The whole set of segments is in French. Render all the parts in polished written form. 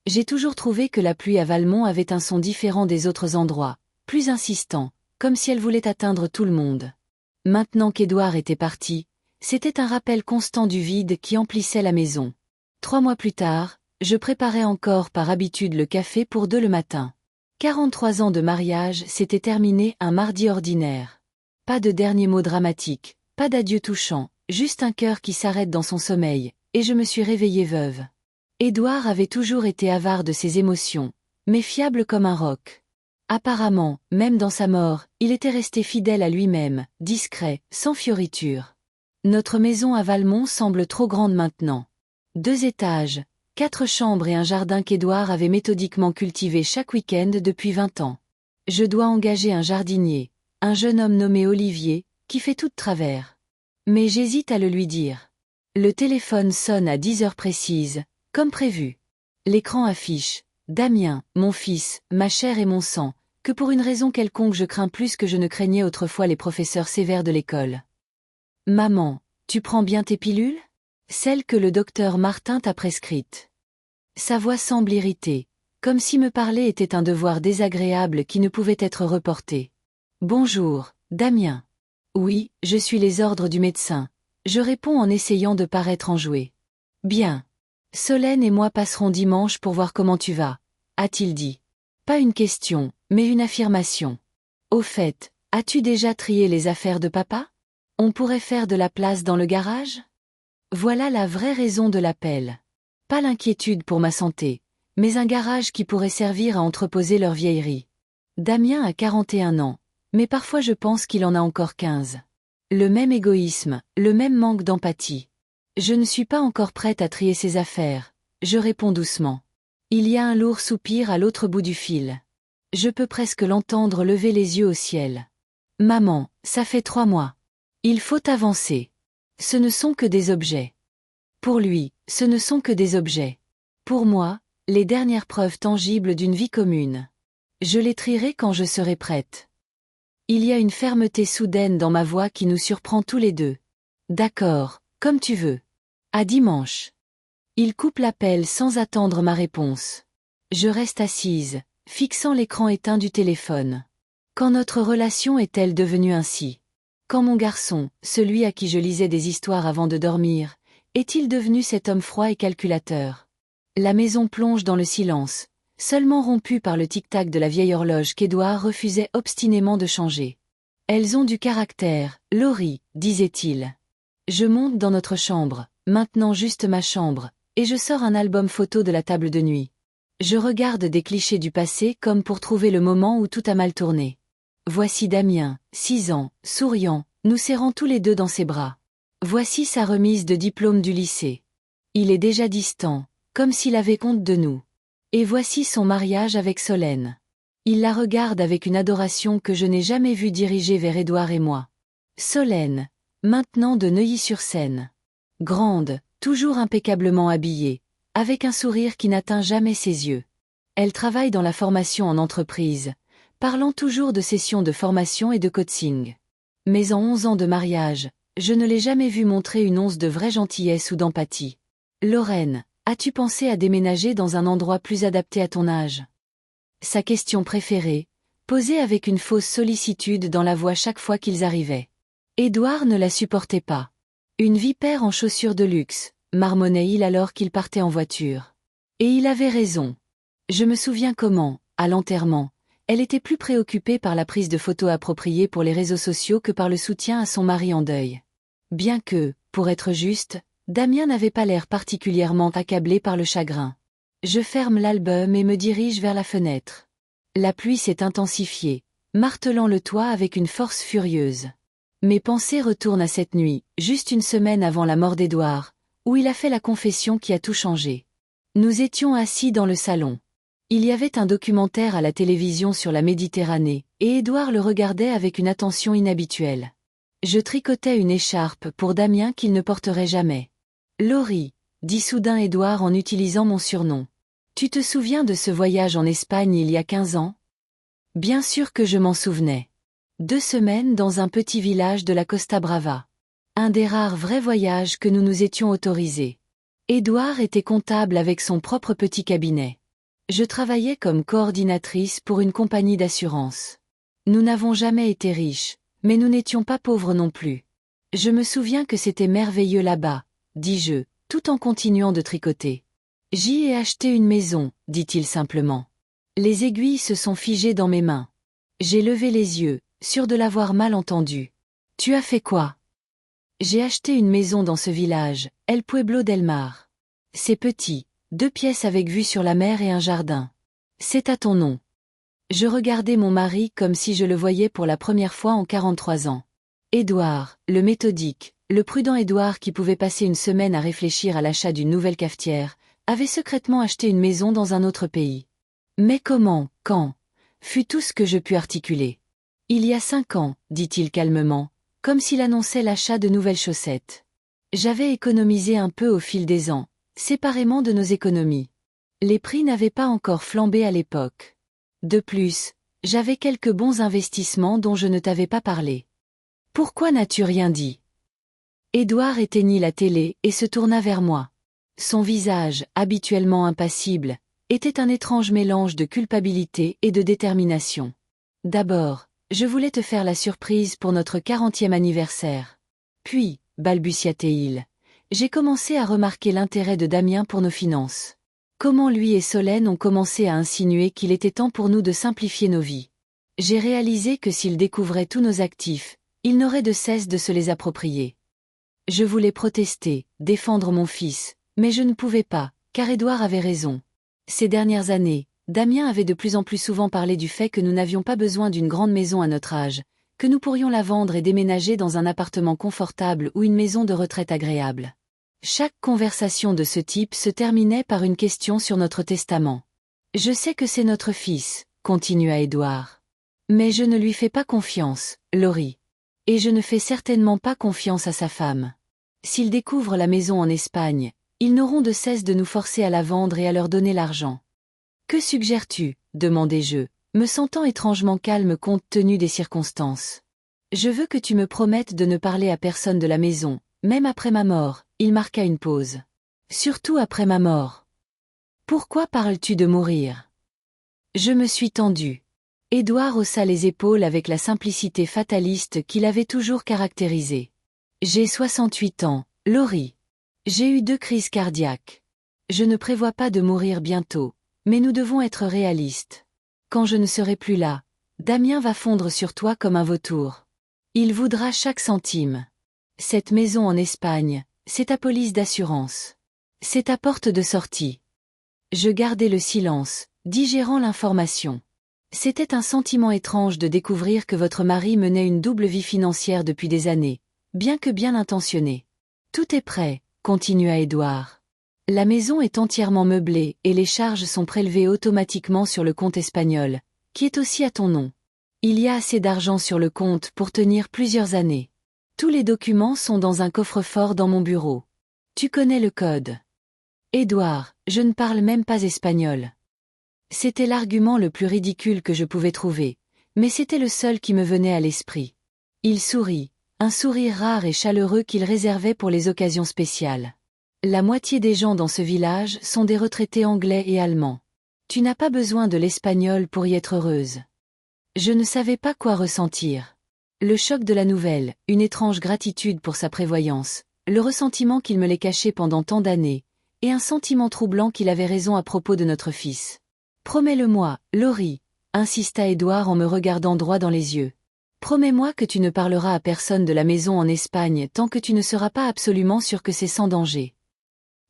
J'ai toujours trouvé que la pluie à Valmont avait un son différent des autres endroits, plus insistant, comme si elle voulait atteindre tout le monde. Maintenant qu'Édouard était parti, c'était un rappel constant du vide qui emplissait la maison. 3 mois plus tard, je préparais encore par habitude le café pour 2 le matin. 43 ans de mariage s'étaient terminés un mardi ordinaire. Pas de dernier mot dramatique, pas d'adieu touchant, juste un cœur qui s'arrête dans son sommeil, et je me suis réveillée veuve. Édouard avait toujours été avare de ses émotions, mais fiable comme un roc. Apparemment, même dans sa mort, il était resté fidèle à lui-même, discret, sans fioriture. Notre maison à Valmont semble trop grande maintenant. 2 étages, 4 chambres et un jardin qu'Édouard avait méthodiquement cultivé chaque week-end depuis 20 ans. Je dois engager un jardinier, un jeune homme nommé Olivier, qui fait tout de travers. Mais j'hésite à le lui dire. Le téléphone sonne à 10 heures précises, comme prévu. L'écran affiche « Damien, mon fils, ma chair et mon sang », que pour une raison quelconque je crains plus que je ne craignais autrefois les professeurs sévères de l'école. « Maman, tu prends bien tes pilules ? Celles que le docteur Martin t'a prescrites. » Sa voix semble irritée, comme si me parler était un devoir désagréable qui ne pouvait être reporté. « Bonjour, Damien. »« Oui, je suis les ordres du médecin. » Je réponds en essayant de paraître enjoué. « Bien. Solène et moi passerons dimanche pour voir comment tu vas, » a-t-il dit. Pas une question, mais une affirmation. Au fait, as-tu déjà trié les affaires de papa ? On pourrait faire de la place dans le garage ? Voilà la vraie raison de l'appel. Pas l'inquiétude pour ma santé, mais un garage qui pourrait servir à entreposer leurs vieilleries. Damien a 41 ans, mais parfois je pense qu'il en a encore 15. Le même égoïsme, le même manque d'empathie. Je ne suis pas encore prête à trier ses affaires, je réponds doucement. Il y a un lourd soupir à l'autre bout du fil. Je peux presque l'entendre lever les yeux au ciel. Maman, ça fait 3 mois. Il faut avancer. Ce ne sont que des objets. Pour lui, ce ne sont que des objets. Pour moi, les dernières preuves tangibles d'une vie commune. Je les trierai quand je serai prête. Il y a une fermeté soudaine dans ma voix qui nous surprend tous les deux. D'accord, comme tu veux. À dimanche. Il coupe l'appel sans attendre ma réponse. Je reste assise, fixant l'écran éteint du téléphone. Quand notre relation est-elle devenue ainsi ? Quand mon garçon, celui à qui je lisais des histoires avant de dormir, est-il devenu cet homme froid et calculateur ? La maison plonge dans le silence, seulement rompu par le tic-tac de la vieille horloge qu'Édouard refusait obstinément de changer. Elles ont du caractère, Laurie, disait-il. Je monte dans notre chambre, maintenant juste ma chambre, et je sors un album photo de la table de nuit. Je regarde des clichés du passé comme pour trouver le moment où tout a mal tourné. Voici Damien, 6 ans, souriant, nous serrant tous les deux dans ses bras. Voici sa remise de diplôme du lycée. Il est déjà distant, comme s'il avait honte de nous. Et voici son mariage avec Solène. Il la regarde avec une adoration que je n'ai jamais vue diriger vers Édouard et moi. Solène, maintenant de Neuilly-sur-Seine. Grande, toujours impeccablement habillée, avec un sourire qui n'atteint jamais ses yeux. Elle travaille dans la formation en entreprise, parlant toujours de sessions de formation et de coaching. Mais en 11 ans de mariage, je ne l'ai jamais vue montrer une once de vraie gentillesse ou d'empathie. Lorraine, as-tu pensé à déménager dans un endroit plus adapté à ton âge ? Sa question préférée, posée avec une fausse sollicitude dans la voix chaque fois qu'ils arrivaient. Édouard ne la supportait pas. Une vipère en chaussures de luxe, marmonnait-il alors qu'il partait en voiture. Et il avait raison. Je me souviens comment, à l'enterrement, elle était plus préoccupée par la prise de photos appropriées pour les réseaux sociaux que par le soutien à son mari en deuil. Bien que, pour être juste, Damien n'avait pas l'air particulièrement accablé par le chagrin. Je ferme l'album et me dirige vers la fenêtre. La pluie s'est intensifiée, martelant le toit avec une force furieuse. Mes pensées retournent à cette nuit, juste une semaine avant la mort d'Édouard, où il a fait la confession qui a tout changé. Nous étions assis dans le salon. Il y avait un documentaire à la télévision sur la Méditerranée, et Édouard le regardait avec une attention inhabituelle. Je tricotais une écharpe pour Damien qu'il ne porterait jamais. « Laurie », dit soudain Édouard en utilisant mon surnom. « Tu te souviens de ce voyage en Espagne il y a 15 ans ? » Bien sûr que je m'en souvenais. 2 semaines dans un petit village de la Costa Brava. Un des rares vrais voyages que nous nous étions autorisés. Édouard était comptable avec son propre petit cabinet. Je travaillais comme coordinatrice pour une compagnie d'assurance. Nous n'avons jamais été riches, mais nous n'étions pas pauvres non plus. Je me souviens que c'était merveilleux là-bas, dis-je, tout en continuant de tricoter. J'y ai acheté une maison, dit-il simplement. Les aiguilles se sont figées dans mes mains. J'ai levé les yeux, sûr de l'avoir mal entendu. Tu as fait quoi? J'ai acheté une maison dans ce village, El Pueblo del Mar. C'est petit, 2 pièces avec vue sur la mer et un jardin. C'est à ton nom. Je regardais mon mari comme si je le voyais pour la première fois en 43 ans. Édouard, le méthodique, le prudent Édouard qui pouvait passer une semaine à réfléchir à l'achat d'une nouvelle cafetière, avait secrètement acheté une maison dans un autre pays. Mais comment, quand, fut tout ce que je pus articuler. Il y a 5 ans, dit-il calmement, comme s'il annonçait l'achat de nouvelles chaussettes. J'avais économisé un peu au fil des ans, séparément de nos économies. Les prix n'avaient pas encore flambé à l'époque. De plus, j'avais quelques bons investissements dont je ne t'avais pas parlé. Pourquoi n'as-tu rien dit? Édouard éteignit la télé et se tourna vers moi. Son visage, habituellement impassible, était un étrange mélange de culpabilité et de détermination. D'abord, je voulais te faire la surprise pour notre 40e anniversaire. Puis, balbutia-t-il, j'ai commencé à remarquer l'intérêt de Damien pour nos finances. Comment lui et Solène ont commencé à insinuer qu'il était temps pour nous de simplifier nos vies. J'ai réalisé que s'il découvrait tous nos actifs, il n'aurait de cesse de se les approprier. Je voulais protester, défendre mon fils, mais je ne pouvais pas, car Édouard avait raison. Ces dernières années, Damien avait de plus en plus souvent parlé du fait que nous n'avions pas besoin d'une grande maison à notre âge, que nous pourrions la vendre et déménager dans un appartement confortable ou une maison de retraite agréable. Chaque conversation de ce type se terminait par une question sur notre testament. Je sais que c'est notre fils, continua Édouard. Mais je ne lui fais pas confiance, Laurie. Et je ne fais certainement pas confiance à sa femme. S'ils découvrent la maison en Espagne, ils n'auront de cesse de nous forcer à la vendre et à leur donner l'argent. Que suggères-tu? Demandai-je, me sentant étrangement calme compte tenu des circonstances. Je veux que tu me promettes de ne parler à personne de la maison, même après ma mort. Il marqua une pause. Surtout après ma mort. Pourquoi parles-tu de mourir? Je me suis tendu. Édouard haussa les épaules avec la simplicité fataliste qui l'avait toujours caractérisé. J'ai 68 ans, Laurie. J'ai eu 2 crises cardiaques. Je ne prévois pas de mourir bientôt, mais nous devons être réalistes. Quand je ne serai plus là, Damien va fondre sur toi comme un vautour. Il voudra chaque centime. Cette maison en Espagne, c'est ta police d'assurance. C'est ta porte de sortie. Je gardai le silence, digérant l'information. C'était un sentiment étrange de découvrir que votre mari menait une double vie financière depuis des années, bien que bien intentionné. Tout est prêt, continua Édouard. La maison est entièrement meublée et les charges sont prélevées automatiquement sur le compte espagnol, qui est aussi à ton nom. Il y a assez d'argent sur le compte pour tenir plusieurs années. Tous les documents sont dans un coffre-fort dans mon bureau. Tu connais le code. Édouard, je ne parle même pas espagnol. C'était l'argument le plus ridicule que je pouvais trouver, mais c'était le seul qui me venait à l'esprit. Il sourit, un sourire rare et chaleureux qu'il réservait pour les occasions spéciales. La moitié des gens dans ce village sont des retraités anglais et allemands. Tu n'as pas besoin de l'espagnol pour y être heureuse. Je ne savais pas quoi ressentir. Le choc de la nouvelle, une étrange gratitude pour sa prévoyance, le ressentiment qu'il me l'ait caché pendant tant d'années, et un sentiment troublant qu'il avait raison à propos de notre fils. Promets-le-moi, Laurie, insista Édouard en me regardant droit dans les yeux. Promets-moi que tu ne parleras à personne de la maison en Espagne tant que tu ne seras pas absolument sûr que c'est sans danger.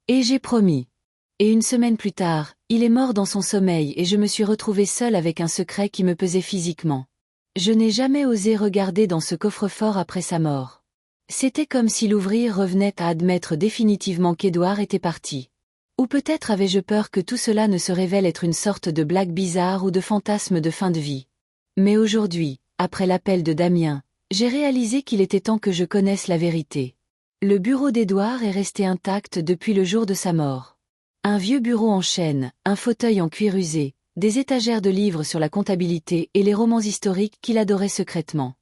Et j'ai promis. Et une semaine plus tard, il est mort dans son sommeil et je me suis retrouvée seule avec un secret qui me pesait physiquement. Je n'ai jamais osé regarder dans ce coffre-fort après sa mort. C'était comme si l'ouvrir revenait à admettre définitivement qu'Édouard était parti. Ou peut-être avais-je peur que tout cela ne se révèle être une sorte de blague bizarre ou de fantasme de fin de vie. Mais aujourd'hui, après l'appel de Damien, j'ai réalisé qu'il était temps que je connaisse la vérité. Le bureau d'Édouard est resté intact depuis le jour de sa mort. Un vieux bureau en chêne, un fauteuil en cuir usé, des étagères de livres sur la comptabilité et les romans historiques qu'il adorait secrètement.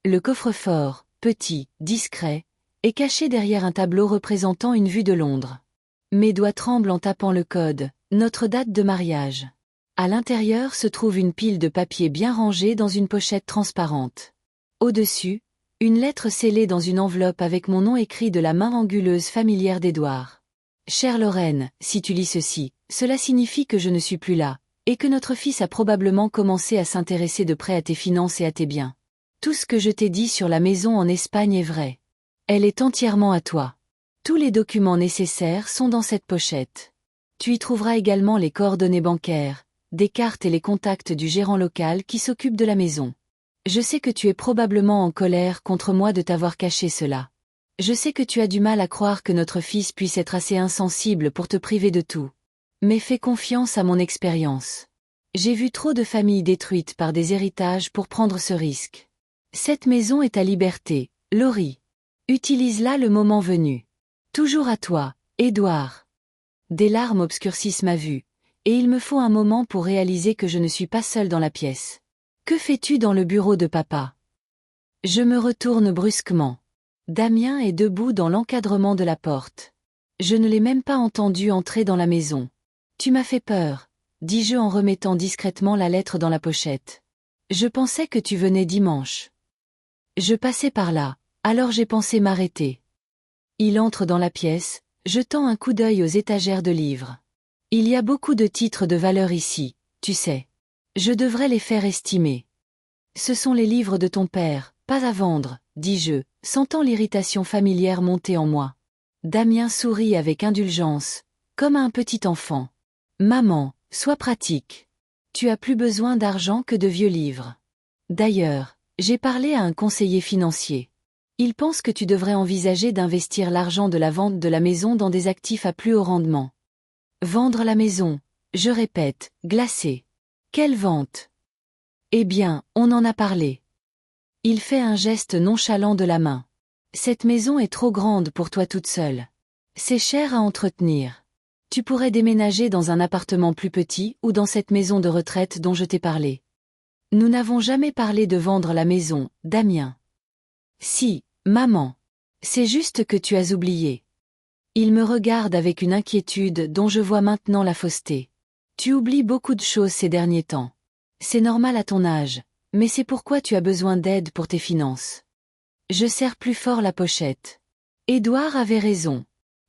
Le coffre-fort, petit, discret, est caché derrière un tableau représentant une vue de Londres. Mes doigts tremblent en tapant le code, notre date de mariage. À l'intérieur se trouve une pile de papier bien rangée dans une pochette transparente. Au-dessus, une lettre scellée dans une enveloppe avec mon nom écrit de la main anguleuse familière d'Édouard. Chère Lorraine, si tu lis ceci, cela signifie que je ne suis plus là, et que notre fils a probablement commencé à s'intéresser de près à tes finances et à tes biens. Tout ce que je t'ai dit sur la maison en Espagne est vrai. Elle est entièrement à toi. Tous les documents nécessaires sont dans cette pochette. Tu y trouveras également les coordonnées bancaires, des cartes et les contacts du gérant local qui s'occupe de la maison. Je sais que tu es probablement en colère contre moi de t'avoir caché cela. Je sais que tu as du mal à croire que notre fils puisse être assez insensible pour te priver de tout. Mais fais confiance à mon expérience. J'ai vu trop de familles détruites par des héritages pour prendre ce risque. Cette maison est ta liberté, Laurie. Utilise-la le moment venu. Toujours à toi, Édouard. Des larmes obscurcissent ma vue, et il me faut un moment pour réaliser que je ne suis pas seule dans la pièce. Que fais-tu dans le bureau de papa? Je me retourne brusquement. Damien est debout dans l'encadrement de la porte. Je ne l'ai même pas entendu entrer dans la maison. Tu m'as fait peur, dis-je en remettant discrètement la lettre dans la pochette. Je pensais que tu venais dimanche. Je passais par là, alors j'ai pensé m'arrêter. Il entre dans la pièce, jetant un coup d'œil aux étagères de livres. Il y a beaucoup de titres de valeur ici, tu sais. Je devrais les faire estimer. Ce sont les livres de ton père, pas à vendre, dis-je, sentant l'irritation familière monter en moi. Damien sourit avec indulgence, comme à un petit enfant. Maman, sois pratique. Tu as plus besoin d'argent que de vieux livres. D'ailleurs, j'ai parlé à un conseiller financier. Il pense que tu devrais envisager d'investir l'argent de la vente de la maison dans des actifs à plus haut rendement. Vendre la maison, je répète, glacé. Quelle vente? Eh bien, on en a parlé. Il fait un geste nonchalant de la main. Cette maison est trop grande pour toi toute seule. C'est cher à entretenir. Tu pourrais déménager dans un appartement plus petit ou dans cette maison de retraite dont je t'ai parlé. Nous n'avons jamais parlé de vendre la maison, Damien. Si, maman. C'est juste que tu as oublié. Il me regarde avec une inquiétude dont je vois maintenant la fausseté. Tu oublies beaucoup de choses ces derniers temps. C'est normal à ton âge, mais c'est pourquoi tu as besoin d'aide pour tes finances. Je serre plus fort la pochette. Édouard avait raison.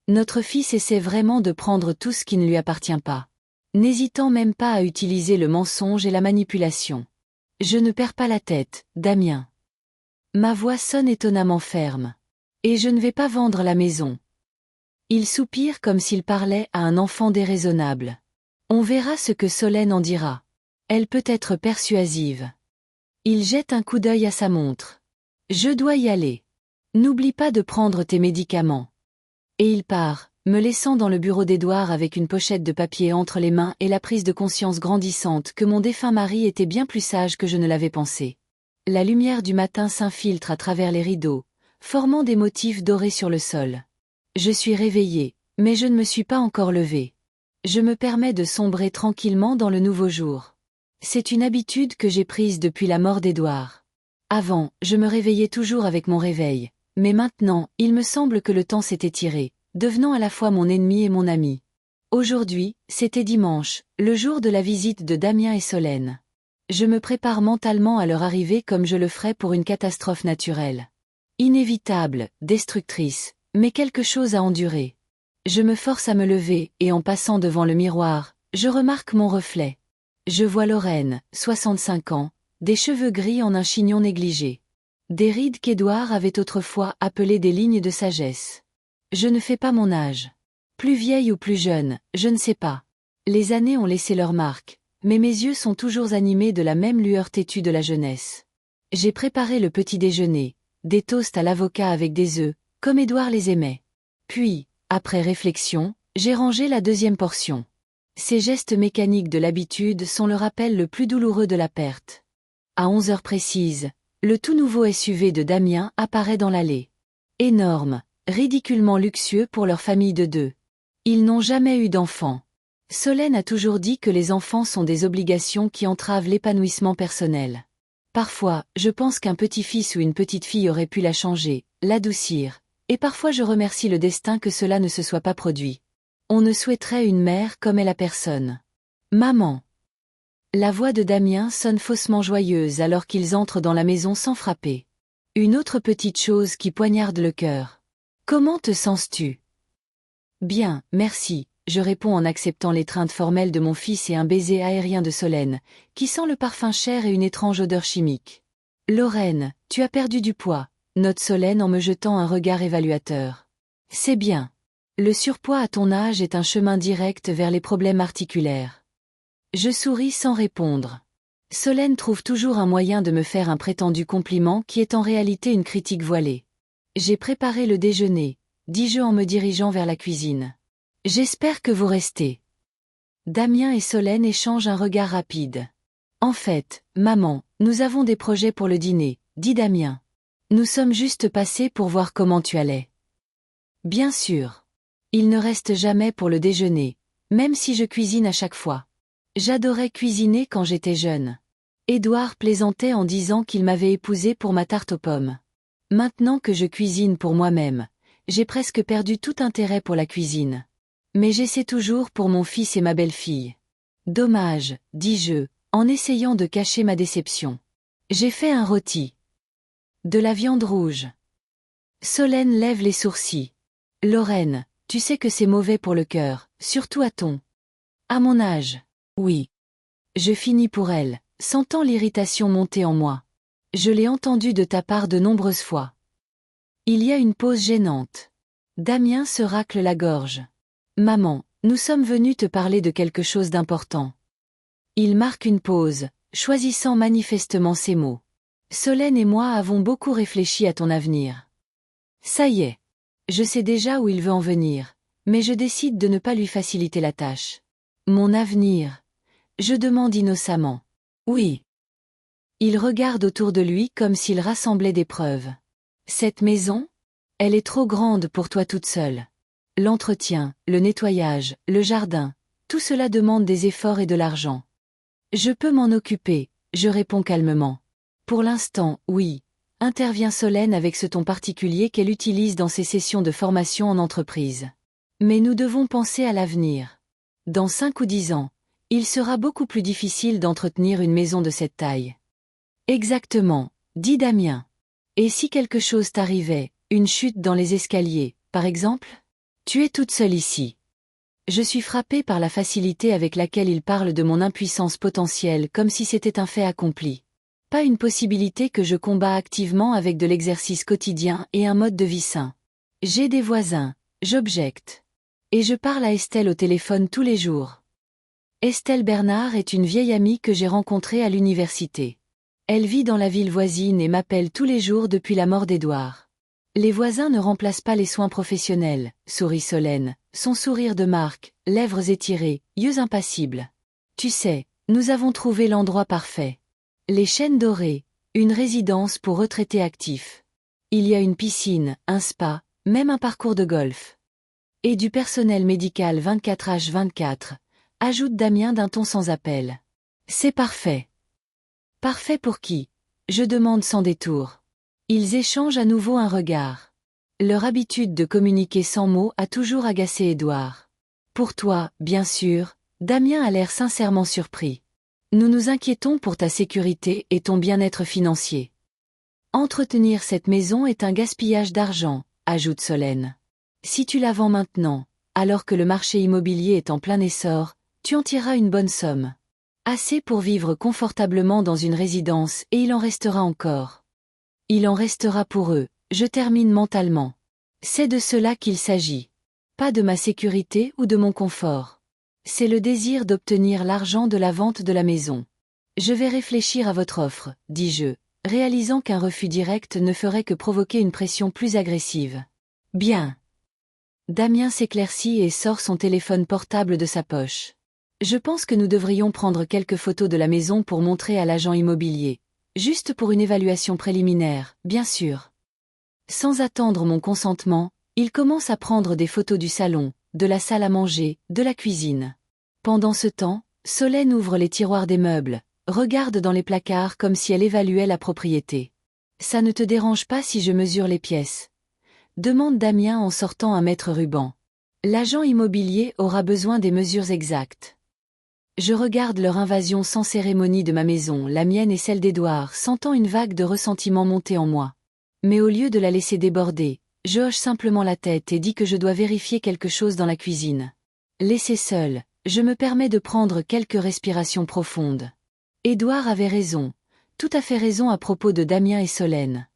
Notre fils essaie vraiment de prendre tout ce qui ne lui appartient pas, n'hésitant même pas à utiliser le mensonge et la manipulation. Je ne perds pas la tête, Damien. Ma voix sonne étonnamment ferme. Et je ne vais pas vendre la maison. Il soupire comme s'il parlait à un enfant déraisonnable. On verra ce que Solène en dira. Elle peut être persuasive. Il jette un coup d'œil à sa montre. Je dois y aller. N'oublie pas de prendre tes médicaments. Et il part, me laissant dans le bureau d'Édouard avec une pochette de papier entre les mains et la prise de conscience grandissante que mon défunt mari était bien plus sage que je ne l'avais pensé. La lumière du matin s'infiltre à travers les rideaux, formant des motifs dorés sur le sol. Je suis réveillée, mais je ne me suis pas encore levée. Je me permets de sombrer tranquillement dans le nouveau jour. C'est une habitude que j'ai prise depuis la mort d'Édouard. Avant, je me réveillais toujours avec mon réveil, mais maintenant, il me semble que le temps s'est étiré, devenant à la fois mon ennemi et mon ami. Aujourd'hui, c'était dimanche, le jour de la visite de Damien et Solène. Je me prépare mentalement à leur arrivée comme je le ferais pour une catastrophe naturelle. Inévitable, destructrice, mais quelque chose à endurer. Je me force à me lever et en passant devant le miroir, je remarque mon reflet. Je vois Lorraine, 65 ans, des cheveux gris en un chignon négligé. Des rides qu'Édouard avait autrefois appelées des lignes de sagesse. Je ne fais pas mon âge. Plus vieille ou plus jeune, je ne sais pas. Les années ont laissé leur marque, mais mes yeux sont toujours animés de la même lueur têtue de la jeunesse. J'ai préparé le petit déjeuner, des toasts à l'avocat avec des œufs, comme Édouard les aimait. Puis, après réflexion, j'ai rangé la deuxième portion. Ces gestes mécaniques de l'habitude sont le rappel le plus douloureux de la perte. À 11 heures précises, le tout nouveau SUV de Damien apparaît dans l'allée. Énorme, ridiculement luxueux pour leur famille de deux. Ils n'ont jamais eu d'enfants. Solène a toujours dit que les enfants sont des obligations qui entravent l'épanouissement personnel. Parfois, je pense qu'un petit-fils ou une petite-fille aurait pu la changer, l'adoucir, et parfois je remercie le destin que cela ne se soit pas produit. On ne souhaiterait une mère comme elle a personne. Maman. La voix de Damien sonne faussement joyeuse alors qu'ils entrent dans la maison sans frapper. Une autre petite chose qui poignarde le cœur. Comment te sens-tu? Bien, merci, je réponds en acceptant l'étreinte formelle de mon fils et un baiser aérien de Solène, qui sent le parfum cher et une étrange odeur chimique. Lorraine, tu as perdu du poids, note Solène en me jetant un regard évaluateur. C'est bien. Le surpoids à ton âge est un chemin direct vers les problèmes articulaires. Je souris sans répondre. Solène trouve toujours un moyen de me faire un prétendu compliment qui est en réalité une critique voilée. J'ai préparé le déjeuner, dis-je en me dirigeant vers la cuisine. J'espère que vous restez. Damien et Solène échangent un regard rapide. En fait, maman, nous avons des projets pour le dîner, dit Damien. Nous sommes juste passés pour voir comment tu allais. Bien sûr. Il ne reste jamais pour le déjeuner, même si je cuisine à chaque fois. J'adorais cuisiner quand j'étais jeune. Édouard plaisantait en disant qu'il m'avait épousée pour ma tarte aux pommes. Maintenant que je cuisine pour moi-même, j'ai presque perdu tout intérêt pour la cuisine. Mais j'essaie toujours pour mon fils et ma belle-fille. Dommage, dis-je, en essayant de cacher ma déception. J'ai fait un rôti. De la viande rouge. Solène lève les sourcils. Lorraine, tu sais que c'est mauvais pour le cœur, surtout à ton. À mon âge. Oui. Je finis pour elle, sentant l'irritation monter en moi. Je l'ai entendu de ta part de nombreuses fois. Il y a une pause gênante. Damien se racle la gorge. Maman, nous sommes venus te parler de quelque chose d'important. Il marque une pause, choisissant manifestement ses mots. Solène et moi avons beaucoup réfléchi à ton avenir. Ça y est. Je sais déjà où il veut en venir, mais je décide de ne pas lui faciliter la tâche. Mon avenir? Je demande innocemment. Oui. Il regarde autour de lui comme s'il rassemblait des preuves. Cette maison? Elle est trop grande pour toi toute seule. L'entretien, le nettoyage, le jardin, tout cela demande des efforts et de l'argent. Je peux m'en occuper, je réponds calmement. Pour l'instant, oui, intervient Solène avec ce ton particulier qu'elle utilise dans ses sessions de formation en entreprise. Mais nous devons penser à l'avenir. Dans 5 ou 10 ans, il sera beaucoup plus difficile d'entretenir une maison de cette taille. Exactement, dit Damien. Et si quelque chose t'arrivait, une chute dans les escaliers, par exemple? Tu es toute seule ici. Je suis frappée par la facilité avec laquelle il parle de mon impuissance potentielle comme si c'était un fait accompli. Pas une possibilité que je combats activement avec de l'exercice quotidien et un mode de vie sain. J'ai des voisins, j'objecte. Et je parle à Estelle au téléphone tous les jours. Estelle Bernard est une vieille amie que j'ai rencontrée à l'université. Elle vit dans la ville voisine et m'appelle tous les jours depuis la mort d'Édouard. Les voisins ne remplacent pas les soins professionnels, sourit Solène, son sourire de marque, lèvres étirées, yeux impassibles. Tu sais, nous avons trouvé l'endroit parfait. Les Chênes Dorés, une résidence pour retraités actifs. Il y a une piscine, un spa, même un parcours de golf. Et du personnel médical 24h24, ajoute Damien d'un ton sans appel. C'est parfait. Parfait pour qui? Je demande sans détour. Ils échangent à nouveau un regard. Leur habitude de communiquer sans mots a toujours agacé Édouard. Pour toi, bien sûr, Damien a l'air sincèrement surpris. Nous nous inquiétons pour ta sécurité et ton bien-être financier. Entretenir cette maison est un gaspillage d'argent, ajoute Solène. Si tu la vends maintenant, alors que le marché immobilier est en plein essor, tu en tireras une bonne somme. Assez pour vivre confortablement dans une résidence et il en restera encore. Il en restera pour eux, je termine mentalement. C'est de cela qu'il s'agit. Pas de ma sécurité ou de mon confort. C'est le désir d'obtenir l'argent de la vente de la maison. Je vais réfléchir à votre offre, dis-je, réalisant qu'un refus direct ne ferait que provoquer une pression plus agressive. Bien. Damien s'éclaircit et sort son téléphone portable de sa poche. Je pense que nous devrions prendre quelques photos de la maison pour montrer à l'agent immobilier. Juste pour une évaluation préliminaire, bien sûr. Sans attendre mon consentement, il commence à prendre des photos du salon, de la salle à manger, de la cuisine. Pendant ce temps, Solène ouvre les tiroirs des meubles, regarde dans les placards comme si elle évaluait la propriété. Ça ne te dérange pas si je mesure les pièces? Demande Damien en sortant un mètre ruban. L'agent immobilier aura besoin des mesures exactes. Je regarde leur invasion sans cérémonie de ma maison, la mienne et celle d'Édouard, sentant une vague de ressentiment monter en moi. Mais au lieu de la laisser déborder, je hoche simplement la tête et dis que je dois vérifier quelque chose dans la cuisine. Laissé seul, je me permets de prendre quelques respirations profondes. Édouard avait raison, tout à fait raison à propos de Damien et Solène.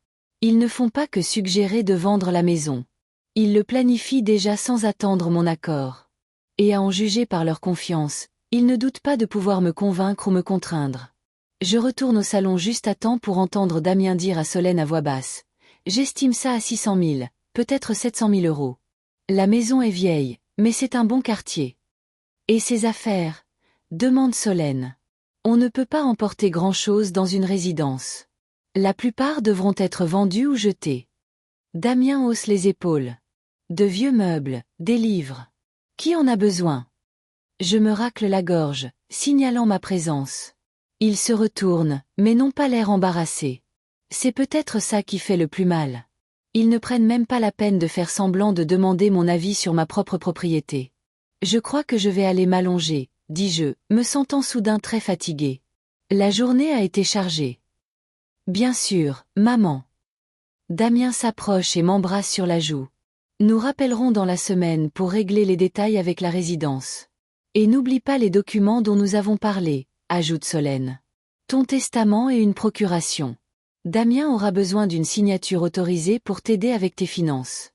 Ils ne font pas que suggérer de vendre la maison. Ils le planifient déjà sans attendre mon accord. Et à en juger par leur confiance, ils ne doutent pas de pouvoir me convaincre ou me contraindre. Je retourne au salon juste à temps pour entendre Damien dire à Solène à voix basse. J'estime ça à 600 000, peut-être 700 000 euros. La maison est vieille, mais c'est un bon quartier. Et ses affaires? Demande Solène. On ne peut pas emporter grand-chose dans une résidence. La plupart devront être vendus ou jetés. Damien hausse les épaules. De vieux meubles, des livres. Qui en a besoin? Je me racle la gorge, signalant ma présence. Ils se retournent, mais n'ont pas l'air embarrassés. C'est peut-être ça qui fait le plus mal. Ils ne prennent même pas la peine de faire semblant de demander mon avis sur ma propre propriété. Je crois que je vais aller m'allonger, dis-je, me sentant soudain très fatigué. La journée a été chargée. Bien sûr, maman. Damien s'approche et m'embrasse sur la joue. Nous rappellerons dans la semaine pour régler les détails avec la résidence. Et n'oublie pas les documents dont nous avons parlé, ajoute Solène. Ton testament et une procuration. Damien aura besoin d'une signature autorisée pour t'aider avec tes finances.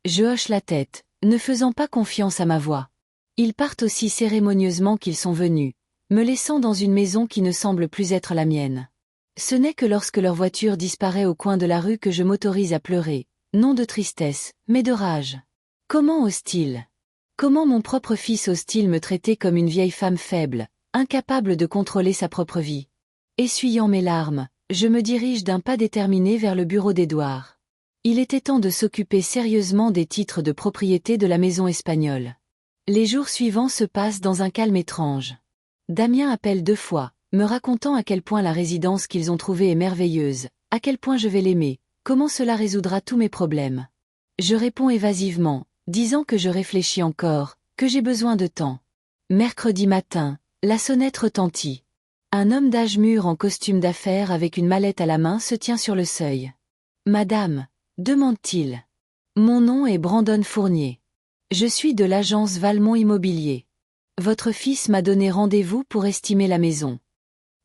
Je hoche la tête, ne faisant pas confiance à ma voix. Ils partent aussi cérémonieusement qu'ils sont venus, me laissant dans une maison qui ne semble plus être la mienne. Ce n'est que lorsque leur voiture disparaît au coin de la rue que je m'autorise à pleurer, non de tristesse, mais de rage. Comment ose-t-il? Comment mon propre fils ose-t-il me traiter comme une vieille femme faible, incapable de contrôler sa propre vie? Essuyant mes larmes, je me dirige d'un pas déterminé vers le bureau d'Édouard. Il était temps de s'occuper sérieusement des titres de propriété de la maison espagnole. Les jours suivants se passent dans un calme étrange. Damien appelle 2 fois, me racontant à quel point la résidence qu'ils ont trouvée est merveilleuse, à quel point je vais l'aimer, comment cela résoudra tous mes problèmes. Je réponds évasivement, disant que je réfléchis encore, que j'ai besoin de temps. Mercredi matin, la sonnette retentit. Un homme d'âge mûr en costume d'affaires avec une mallette à la main se tient sur le seuil. « Madame » demande-t-il. « Mon nom est Brandon Fournier. Je suis de l'agence Valmont Immobilier. Votre fils m'a donné rendez-vous pour estimer la maison. »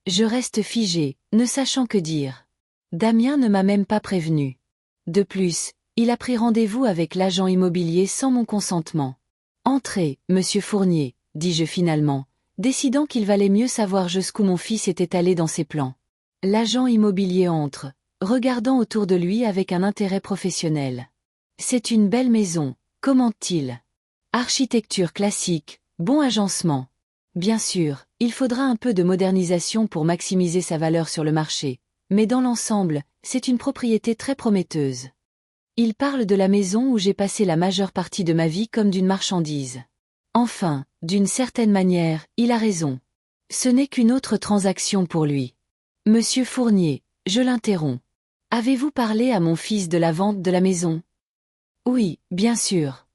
Je reste figé, ne sachant que dire. Damien ne m'a même pas prévenu. De plus, il a pris rendez-vous avec l'agent immobilier sans mon consentement. « Entrez, monsieur Fournier » dis-je finalement, décidant qu'il valait mieux savoir jusqu'où mon fils était allé dans ses plans. L'agent immobilier entre, regardant autour de lui avec un intérêt professionnel. « C'est une belle maison » commente-t-il. « Architecture classique, bon agencement. Bien sûr, il faudra un peu de modernisation pour maximiser sa valeur sur le marché, mais dans l'ensemble, c'est une propriété très prometteuse. » Il parle de la maison où j'ai passé la majeure partie de ma vie comme d'une marchandise. Enfin, d'une certaine manière, il a raison. Ce n'est qu'une autre transaction pour lui. Monsieur Fournier, je l'interromps. Avez-vous parlé à mon fils de la vente de la maison? Oui, bien sûr.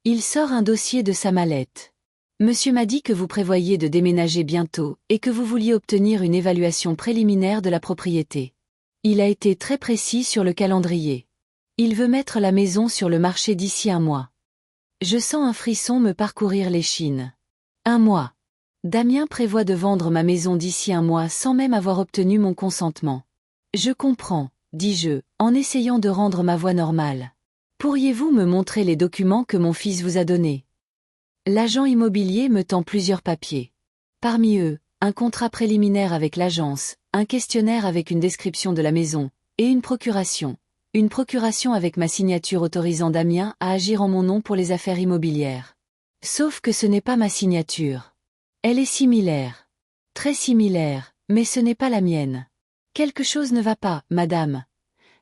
Il sort un dossier de sa mallette. Monsieur m'a dit que vous prévoyiez de déménager bientôt et que vous vouliez obtenir une évaluation préliminaire de la propriété. Il a été très précis sur le calendrier. Il veut mettre la maison sur le marché d'ici 1 mois. Je sens un frisson me parcourir l'échine. 1 mois. Damien prévoit de vendre ma maison d'ici 1 mois sans même avoir obtenu mon consentement. Je comprends, dis-je, en essayant de rendre ma voix normale. Pourriez-vous me montrer les documents que mon fils vous a donnés? L'agent immobilier me tend plusieurs papiers. Parmi eux, un contrat préliminaire avec l'agence, un questionnaire avec une description de la maison, et une procuration. Une procuration avec ma signature autorisant Damien à agir en mon nom pour les affaires immobilières. Sauf que ce n'est pas ma signature. Elle est similaire. Très similaire, mais ce n'est pas la mienne. Quelque chose ne va pas, madame?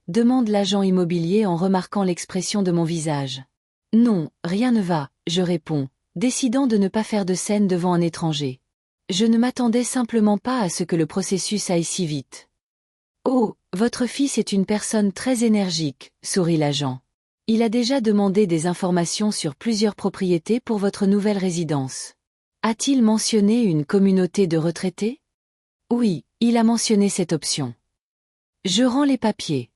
Demande l'agent immobilier en remarquant l'expression de mon visage. Non, rien ne va, je réponds, décidant de ne pas faire de scène devant un étranger. Je ne m'attendais simplement pas à ce que le processus aille si vite. Oh, votre fils est une personne très énergique, sourit l'agent. Il a déjà demandé des informations sur plusieurs propriétés pour votre nouvelle résidence. A-t-il mentionné une communauté de retraités? Oui, il a mentionné cette option. Je rends les papiers.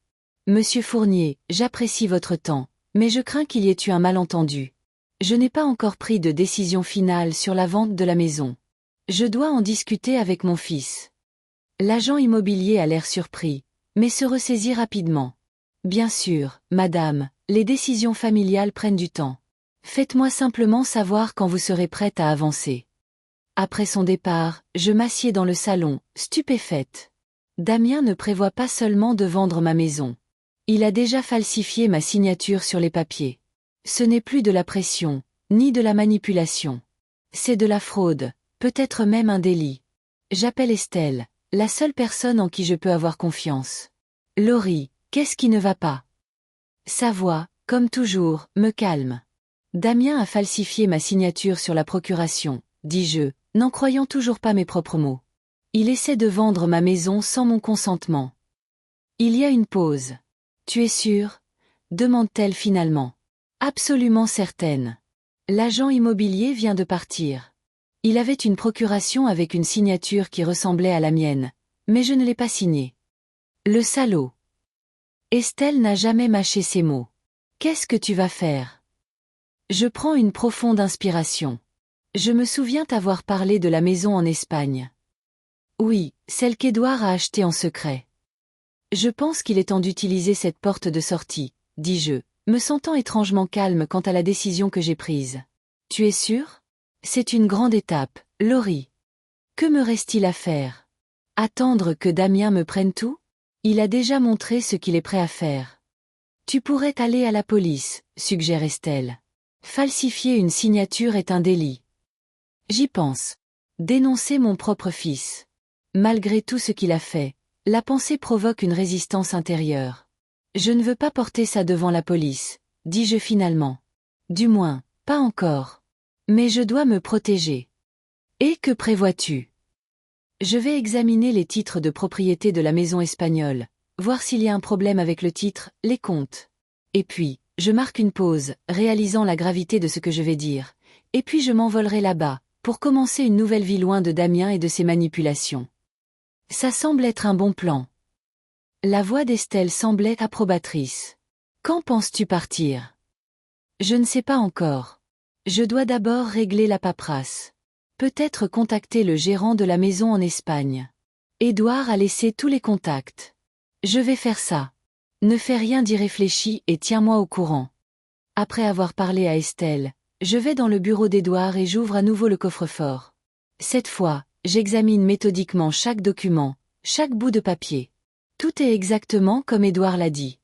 Monsieur Fournier, j'apprécie votre temps, mais je crains qu'il y ait eu un malentendu. Je n'ai pas encore pris de décision finale sur la vente de la maison. Je dois en discuter avec mon fils. L'agent immobilier a l'air surpris, mais se ressaisit rapidement. Bien sûr, madame, les décisions familiales prennent du temps. Faites-moi simplement savoir quand vous serez prête à avancer. Après son départ, je m'assieds dans le salon, stupéfaite. Damien ne prévoit pas seulement de vendre ma maison. Il a déjà falsifié ma signature sur les papiers. Ce n'est plus de la pression, ni de la manipulation. C'est de la fraude, peut-être même un délit. J'appelle Estelle, la seule personne en qui je peux avoir confiance. Laurie, qu'est-ce qui ne va pas? Sa voix, comme toujours, me calme. Damien a falsifié ma signature sur la procuration, dis-je, n'en croyant toujours pas mes propres mots. Il essaie de vendre ma maison sans mon consentement. Il y a une pause. Tu es sûre? Demande-t-elle finalement. Absolument certaine. L'agent immobilier vient de partir. Il avait une procuration avec une signature qui ressemblait à la mienne, mais je ne l'ai pas signée. Le salaud. Estelle n'a jamais mâché ses mots. Qu'est-ce que tu vas faire? Je prends une profonde inspiration. Je me souviens t'avoir parlé de la maison en Espagne. Oui, celle qu'Édouard a achetée en secret. Je pense qu'il est temps d'utiliser cette porte de sortie, dis-je, me sentant étrangement calme quant à la décision que j'ai prise. Tu es sûre? C'est une grande étape, Laurie. Que me reste-t-il à faire? Attendre que Damien me prenne tout? Il a déjà montré ce qu'il est prêt à faire. Tu pourrais aller à la police, suggère Estelle. Falsifier une signature est un délit. J'y pense. Dénoncer mon propre fils. Malgré tout ce qu'il a fait, la pensée provoque une résistance intérieure. Je ne veux pas porter ça devant la police, dis-je finalement. Du moins, pas encore. Mais je dois me protéger. Et que prévois-tu? Je vais examiner les titres de propriété de la maison espagnole, voir s'il y a un problème avec le titre, les comptes. Et puis, je marque une pause, réalisant la gravité de ce que je vais dire. Et puis je m'envolerai là-bas, pour commencer une nouvelle vie loin de Damien et de ses manipulations. Ça semble être un bon plan. La voix d'Estelle semblait approbatrice. Quand penses-tu partir? Je ne sais pas encore. Je dois d'abord régler la paperasse. Peut-être contacter le gérant de la maison en Espagne. Édouard a laissé tous les contacts. Je vais faire ça. Ne fais rien d'irréfléchi et tiens-moi au courant. Après avoir parlé à Estelle, je vais dans le bureau d'Édouard et j'ouvre à nouveau le coffre-fort. Cette fois, j'examine méthodiquement chaque document, chaque bout de papier. Tout est exactement comme Édouard l'a dit.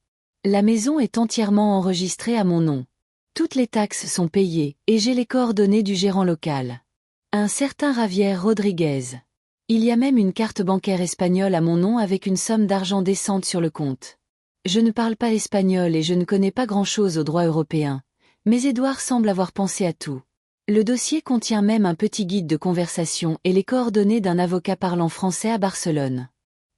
La maison est entièrement enregistrée à mon nom. Toutes les taxes sont payées et j'ai les coordonnées du gérant local. Un certain Javier Rodriguez. Il y a même une carte bancaire espagnole à mon nom avec une somme d'argent décente sur le compte. Je ne parle pas espagnol et je ne connais pas grand-chose au droit européen, mais Édouard semble avoir pensé à tout. Le dossier contient même un petit guide de conversation et les coordonnées d'un avocat parlant français à Barcelone.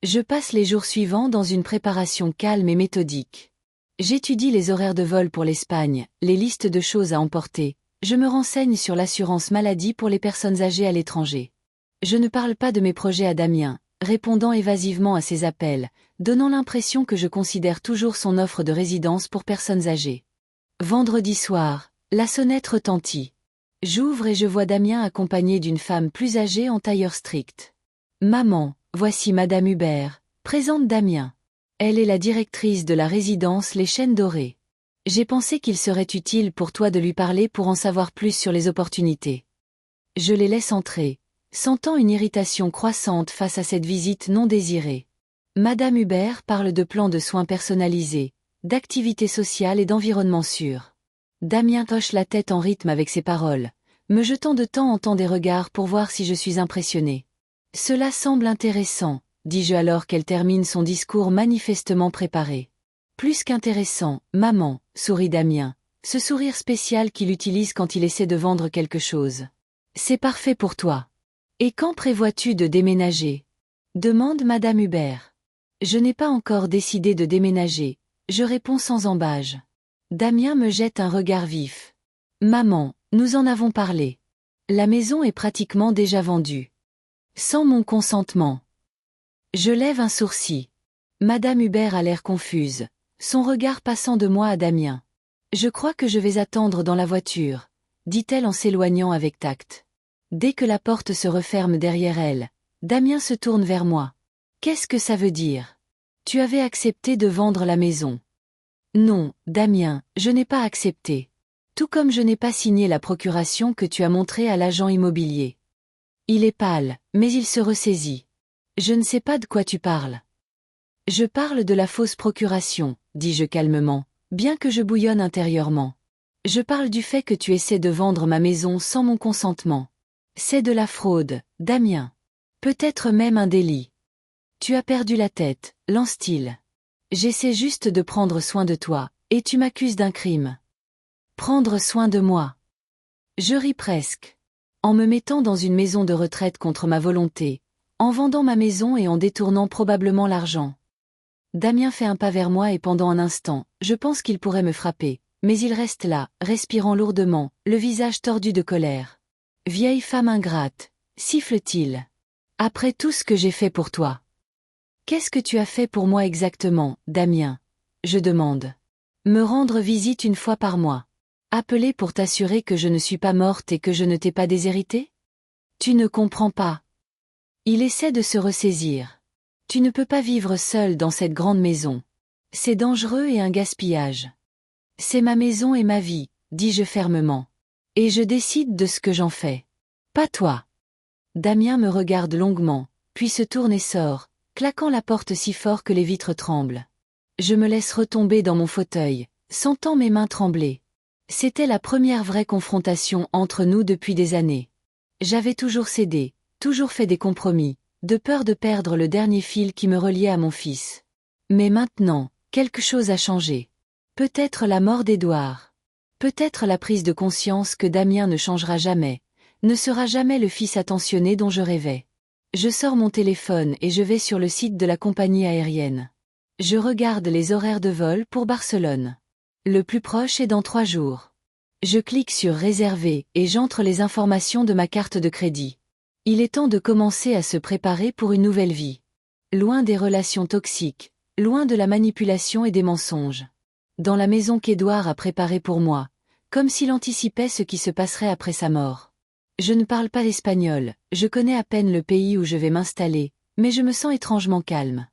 Je passe les jours suivants dans une préparation calme et méthodique. J'étudie les horaires de vol pour l'Espagne, les listes de choses à emporter, je me renseigne sur l'assurance maladie pour les personnes âgées à l'étranger. Je ne parle pas de mes projets à Damien, répondant évasivement à ses appels, donnant l'impression que je considère toujours son offre de résidence pour personnes âgées. Vendredi soir, la sonnette retentit. J'ouvre et je vois Damien accompagné d'une femme plus âgée en tailleur strict. « Maman, voici Madame Hubert, présente Damien. Elle est la directrice de la résidence Les Chênes Dorés. J'ai pensé qu'il serait utile pour toi de lui parler pour en savoir plus sur les opportunités. » Je les laisse entrer, sentant une irritation croissante face à cette visite non désirée. Madame Hubert parle de plans de soins personnalisés, d'activités sociales et d'environnement sûr. Damien hoche la tête en rythme avec ses paroles, me jetant de temps en temps des regards pour voir si je suis impressionnée. Cela semble intéressant, dis-je alors qu'elle termine son discours manifestement préparé. Plus qu'intéressant, maman, sourit Damien, ce sourire spécial qu'il utilise quand il essaie de vendre quelque chose. C'est parfait pour toi. Et quand prévois-tu de déménager? Demande Madame Hubert. Je n'ai pas encore décidé de déménager, je réponds sans ambages. Damien me jette un regard vif. Maman, nous en avons parlé. La maison est pratiquement déjà vendue. Sans mon consentement. Je lève un sourcil. Madame Hubert a l'air confuse, son regard passant de moi à Damien. Je crois que je vais attendre dans la voiture, dit-elle en s'éloignant avec tact. Dès que la porte se referme derrière elle, Damien se tourne vers moi. Qu'est-ce que ça veut dire? Tu avais accepté de vendre la maison. Non, Damien, je n'ai pas accepté. Tout comme je n'ai pas signé la procuration que tu as montrée à l'agent immobilier. Il est pâle, mais il se ressaisit. Je ne sais pas de quoi tu parles. Je parle de la fausse procuration, dis-je calmement, bien que je bouillonne intérieurement. Je parle du fait que tu essaies de vendre ma maison sans mon consentement. C'est de la fraude, Damien. Peut-être même un délit. Tu as perdu la tête, lance-t-il. J'essaie juste de prendre soin de toi, et tu m'accuses d'un crime. Prendre soin de moi. Je ris presque. En me mettant dans une maison de retraite contre ma volonté, en vendant ma maison et en détournant probablement l'argent. Damien fait un pas vers moi et pendant un instant, je pense qu'il pourrait me frapper, mais il reste là, respirant lourdement, le visage tordu de colère. Vieille femme ingrate, siffle-t-il. Après tout ce que j'ai fait pour toi. Qu'est-ce que tu as fait pour moi exactement, Damien? Je demande. Me rendre visite une fois par mois. Appeler pour t'assurer que je ne suis pas morte et que je ne t'ai pas déshéritée? Tu ne comprends pas. Il essaie de se ressaisir. Tu ne peux pas vivre seul dans cette grande maison. C'est dangereux et un gaspillage. C'est ma maison et ma vie, dis-je fermement. Et je décide de ce que j'en fais. Pas toi. Damien me regarde longuement, puis se tourne et sort, claquant la porte si fort que les vitres tremblent. Je me laisse retomber dans mon fauteuil, sentant mes mains trembler. C'était la première vraie confrontation entre nous depuis des années. J'avais toujours cédé, toujours fait des compromis, de peur de perdre le dernier fil qui me reliait à mon fils. Mais maintenant, quelque chose a changé. Peut-être la mort d'Édouard. Peut-être la prise de conscience que Damien ne changera jamais, ne sera jamais le fils attentionné dont je rêvais. Je sors mon téléphone et je vais sur le site de la compagnie aérienne. Je regarde les horaires de vol pour Barcelone. Le plus proche est dans 3 jours. Je clique sur réserver et j'entre les informations de ma carte de crédit. Il est temps de commencer à se préparer pour une nouvelle vie. Loin des relations toxiques, loin de la manipulation et des mensonges. Dans la maison qu'Édouard a préparée pour moi, comme s'il anticipait ce qui se passerait après sa mort. Je ne parle pas l'espagnol, je connais à peine le pays où je vais m'installer, mais je me sens étrangement calme.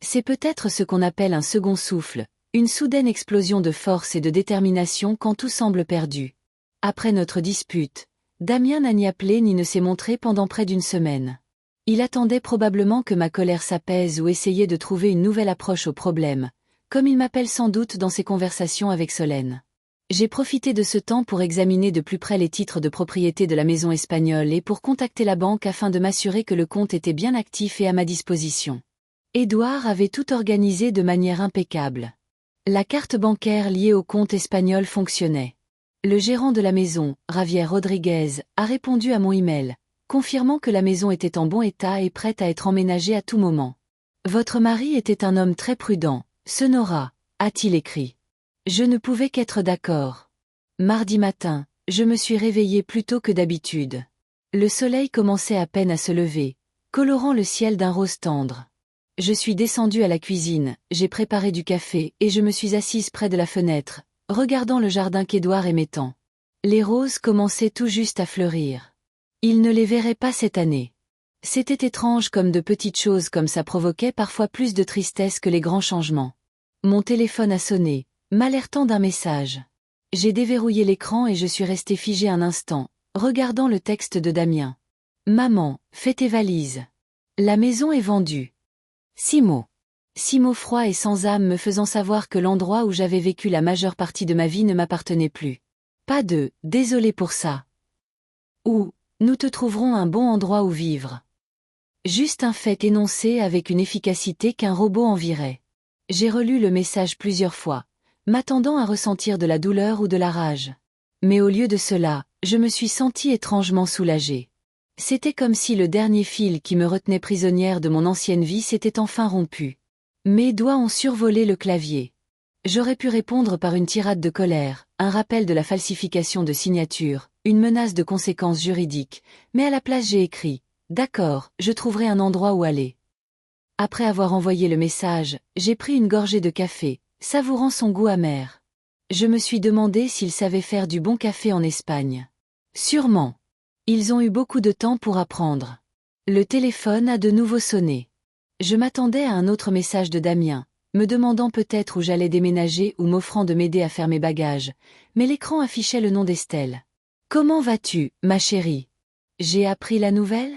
C'est peut-être ce qu'on appelle un second souffle, une soudaine explosion de force et de détermination quand tout semble perdu. Après notre dispute, Damien n'a ni appelé ni ne s'est montré pendant près d'1 semaine. Il attendait probablement que ma colère s'apaise ou essayait de trouver une nouvelle approche au problème, comme il m'appelle sans doute dans ses conversations avec Solène. J'ai profité de ce temps pour examiner de plus près les titres de propriété de la maison espagnole et pour contacter la banque afin de m'assurer que le compte était bien actif et à ma disposition. Édouard avait tout organisé de manière impeccable. La carte bancaire liée au compte espagnol fonctionnait. Le gérant de la maison, Javier Rodriguez, a répondu à mon email, confirmant que la maison était en bon état et prête à être emménagée à tout moment. Votre mari était un homme très prudent, Sonora, a-t-il écrit. Je ne pouvais qu'être d'accord. Mardi matin, je me suis réveillée plus tôt que d'habitude. Le soleil commençait à peine à se lever, colorant le ciel d'un rose tendre. Je suis descendue à la cuisine, j'ai préparé du café et je me suis assise près de la fenêtre, regardant le jardin qu'Édouard aimait tant. Les roses commençaient tout juste à fleurir. Il ne les verrait pas cette année. C'était étrange comme de petites choses comme ça provoquaient parfois plus de tristesse que les grands changements. Mon téléphone a sonné, m'alertant d'un message. J'ai déverrouillé l'écran et je suis restée figée un instant, regardant le texte de Damien. Maman, fais tes valises. La maison est vendue. 6 mots. 6 mots froids et sans âme me faisant savoir que l'endroit où j'avais vécu la majeure partie de ma vie ne m'appartenait plus. Pas de « désolé pour ça » ou « nous te trouverons un bon endroit où vivre ». Juste un fait énoncé avec une efficacité qu'un robot envierait. J'ai relu le message plusieurs fois, m'attendant à ressentir de la douleur ou de la rage. Mais au lieu de cela, je me suis sentie étrangement soulagée. C'était comme si le dernier fil qui me retenait prisonnière de mon ancienne vie s'était enfin rompu. Mes doigts ont survolé le clavier. J'aurais pu répondre par une tirade de colère, un rappel de la falsification de signature, une menace de conséquences juridiques, mais à la place j'ai écrit « D'accord, je trouverai un endroit où aller ». Après avoir envoyé le message, j'ai pris une gorgée de café, savourant son goût amer. Je me suis demandé s'ils savaient faire du bon café en Espagne. Sûrement. Ils ont eu beaucoup de temps pour apprendre. Le téléphone a de nouveau sonné. Je m'attendais à un autre message de Damien, me demandant peut-être où j'allais déménager ou m'offrant de m'aider à faire mes bagages, mais l'écran affichait le nom d'Estelle. « Comment vas-tu, ma chérie ? J'ai appris la nouvelle ? »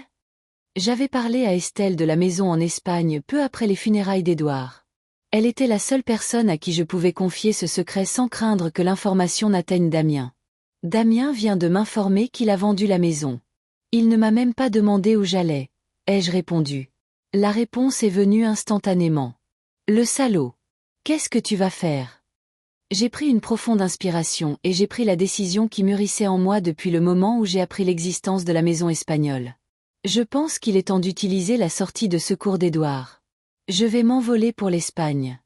J'avais parlé à Estelle de la maison en Espagne peu après les funérailles d'Édouard. Elle était la seule personne à qui je pouvais confier ce secret sans craindre que l'information n'atteigne Damien. Damien vient de m'informer qu'il a vendu la maison. Il ne m'a même pas demandé où j'allais, ai-je répondu. La réponse est venue instantanément. Le salaud. Qu'est-ce que tu vas faire ? J'ai pris une profonde inspiration et j'ai pris la décision qui mûrissait en moi depuis le moment où j'ai appris l'existence de la maison espagnole. Je pense qu'il est temps d'utiliser la sortie de secours d'Édouard. Je vais m'envoler pour l'Espagne.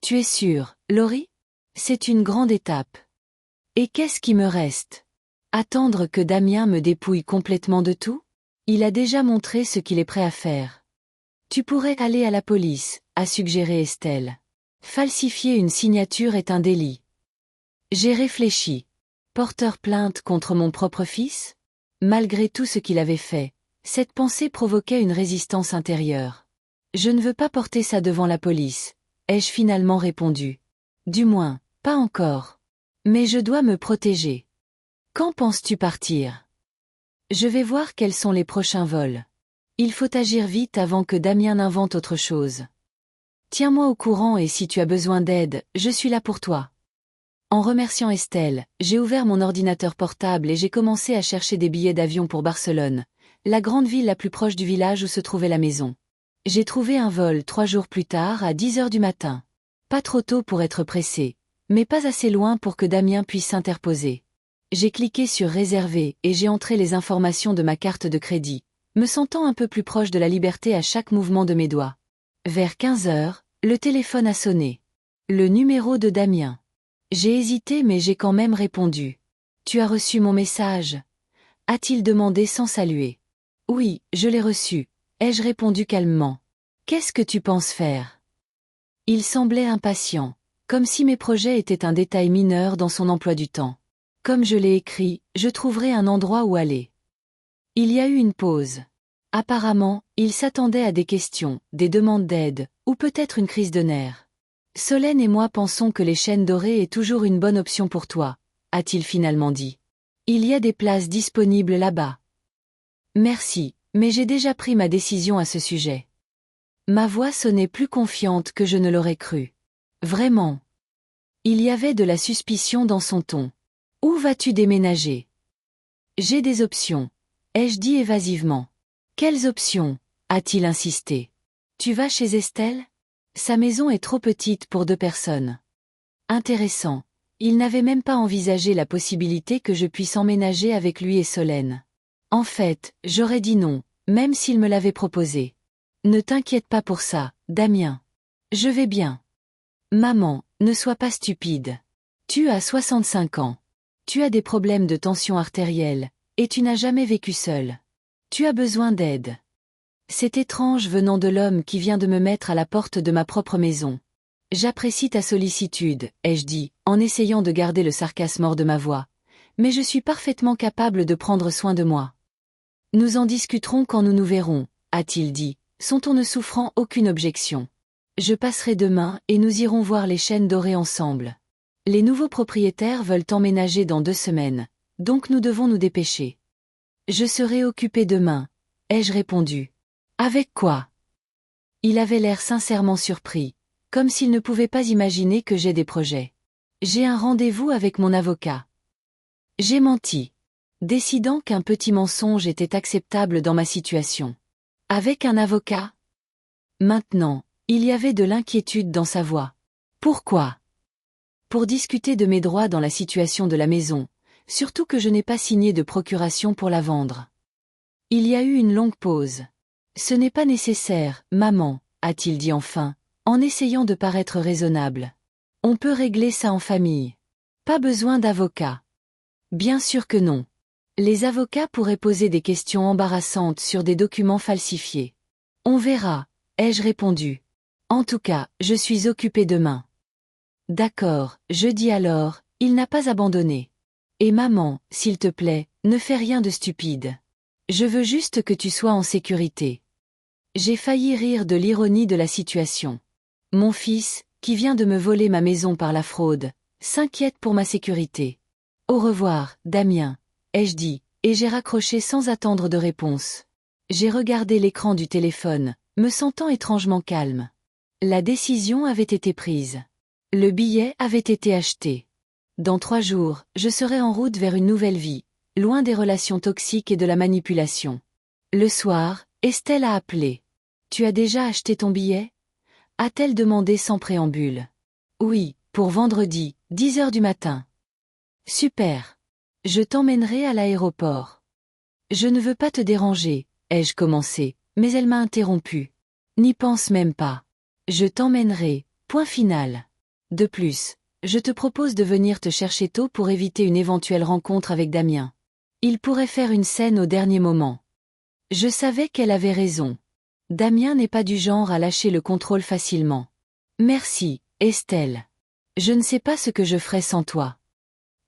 Tu es sûre, Laurie ? C'est une grande étape. Et qu'est-ce qui me reste ? Attendre que Damien me dépouille complètement de tout ? Il a déjà montré ce qu'il est prêt à faire. Tu pourrais aller à la police, a suggéré Estelle. Falsifier une signature est un délit. J'ai réfléchi. Porteur plainte contre mon propre fils ? Malgré tout ce qu'il avait fait, cette pensée provoquait une résistance intérieure. Je ne veux pas porter ça devant la police, ai-je finalement répondu. Du moins, pas encore. Mais je dois me protéger. Quand penses-tu partir ? Je vais voir quels sont les prochains vols. Il faut agir vite avant que Damien n'invente autre chose. Tiens-moi au courant et si tu as besoin d'aide, je suis là pour toi. En remerciant Estelle, j'ai ouvert mon ordinateur portable et j'ai commencé à chercher des billets d'avion pour Barcelone, la grande ville la plus proche du village où se trouvait la maison. J'ai trouvé un vol 3 jours plus tard à 10 heures du matin. Pas trop tôt pour être pressé, mais pas assez loin pour que Damien puisse s'interposer. J'ai cliqué sur réserver et j'ai entré les informations de ma carte de crédit, me sentant un peu plus proche de la liberté à chaque mouvement de mes doigts. Vers 15 heures, le téléphone a sonné. Le numéro de Damien. J'ai hésité mais j'ai quand même répondu. « Tu as reçu mon message ?» a-t-il demandé sans saluer. « Oui, je l'ai reçu », ai-je répondu calmement. « Qu'est-ce que tu penses faire ?» Il semblait impatient, comme si mes projets étaient un détail mineur dans son emploi du temps. Comme je l'ai écrit, je trouverai un endroit où aller. Il y a eu une pause. Apparemment, il s'attendait à des questions, des demandes d'aide, ou peut-être une crise de nerfs. Solène et moi pensons que les chaînes dorées est toujours une bonne option pour toi, a-t-il finalement dit. Il y a des places disponibles là-bas. Merci, mais j'ai déjà pris ma décision à ce sujet. Ma voix sonnait plus confiante que je ne l'aurais cru. Vraiment. Il y avait de la suspicion dans son ton. Où vas-tu déménager ? J'ai des options, ai-je dit évasivement. Quelles options ? A-t-il insisté. Tu vas chez Estelle ? Sa maison est trop petite pour 2 personnes. Intéressant. Il n'avait même pas envisagé la possibilité que je puisse emménager avec lui et Solène. En fait, j'aurais dit non, même s'il me l'avait proposé. Ne t'inquiète pas pour ça, Damien. Je vais bien. Maman, ne sois pas stupide. Tu as 65 ans. Tu as des problèmes de tension artérielle, et tu n'as jamais vécu seul. Tu as besoin d'aide. C'est étrange venant de l'homme qui vient de me mettre à la porte de ma propre maison. J'apprécie ta sollicitude, ai-je dit, en essayant de garder le sarcasme hors de ma voix, mais je suis parfaitement capable de prendre soin de moi. Nous en discuterons quand nous nous verrons, a-t-il dit, son ton ne souffrant aucune objection. Je passerai demain et nous irons voir les chaînes dorées ensemble. Les nouveaux propriétaires veulent emménager dans 2 semaines, donc nous devons nous dépêcher. Je serai occupé demain, ai-je répondu. Avec quoi ? Il avait l'air sincèrement surpris, comme s'il ne pouvait pas imaginer que j'ai des projets. J'ai un rendez-vous avec mon avocat. J'ai menti, décidant qu'un petit mensonge était acceptable dans ma situation. Avec un avocat ? Maintenant, il y avait de l'inquiétude dans sa voix. Pourquoi ? Pour discuter de mes droits dans la situation de la maison, surtout que je n'ai pas signé de procuration pour la vendre. Il y a eu une longue pause. Ce n'est pas nécessaire, maman, a-t-il dit enfin, en essayant de paraître raisonnable. On peut régler ça en famille. Pas besoin d'avocat. Bien sûr que non. Les avocats pourraient poser des questions embarrassantes sur des documents falsifiés. On verra, ai-je répondu. En tout cas, je suis occupé demain. D'accord, jeudi alors, il n'a pas abandonné. Et maman, s'il te plaît, ne fais rien de stupide. Je veux juste que tu sois en sécurité. J'ai failli rire de l'ironie de la situation. Mon fils, qui vient de me voler ma maison par la fraude, s'inquiète pour ma sécurité. Au revoir, Damien, ai-je dit, et j'ai raccroché sans attendre de réponse. J'ai regardé l'écran du téléphone, me sentant étrangement calme. La décision avait été prise. Le billet avait été acheté. Dans 3 jours, je serai en route vers une nouvelle vie, loin des relations toxiques et de la manipulation. Le soir, Estelle a appelé. « Tu as déjà acheté ton billet ?» a-t-elle demandé sans préambule. « Oui, pour vendredi, 10 heures du matin. »« Super. Je t'emmènerai à l'aéroport. »« Je ne veux pas te déranger, » ai-je commencé, mais elle m'a interrompu. « N'y pense même pas. Je t'emmènerai, point final. De plus, je te propose de venir te chercher tôt pour éviter une éventuelle rencontre avec Damien. Il pourrait faire une scène au dernier moment. » Je savais qu'elle avait raison. Damien n'est pas du genre à lâcher le contrôle facilement. Merci, Estelle. Je ne sais pas ce que je ferais sans toi.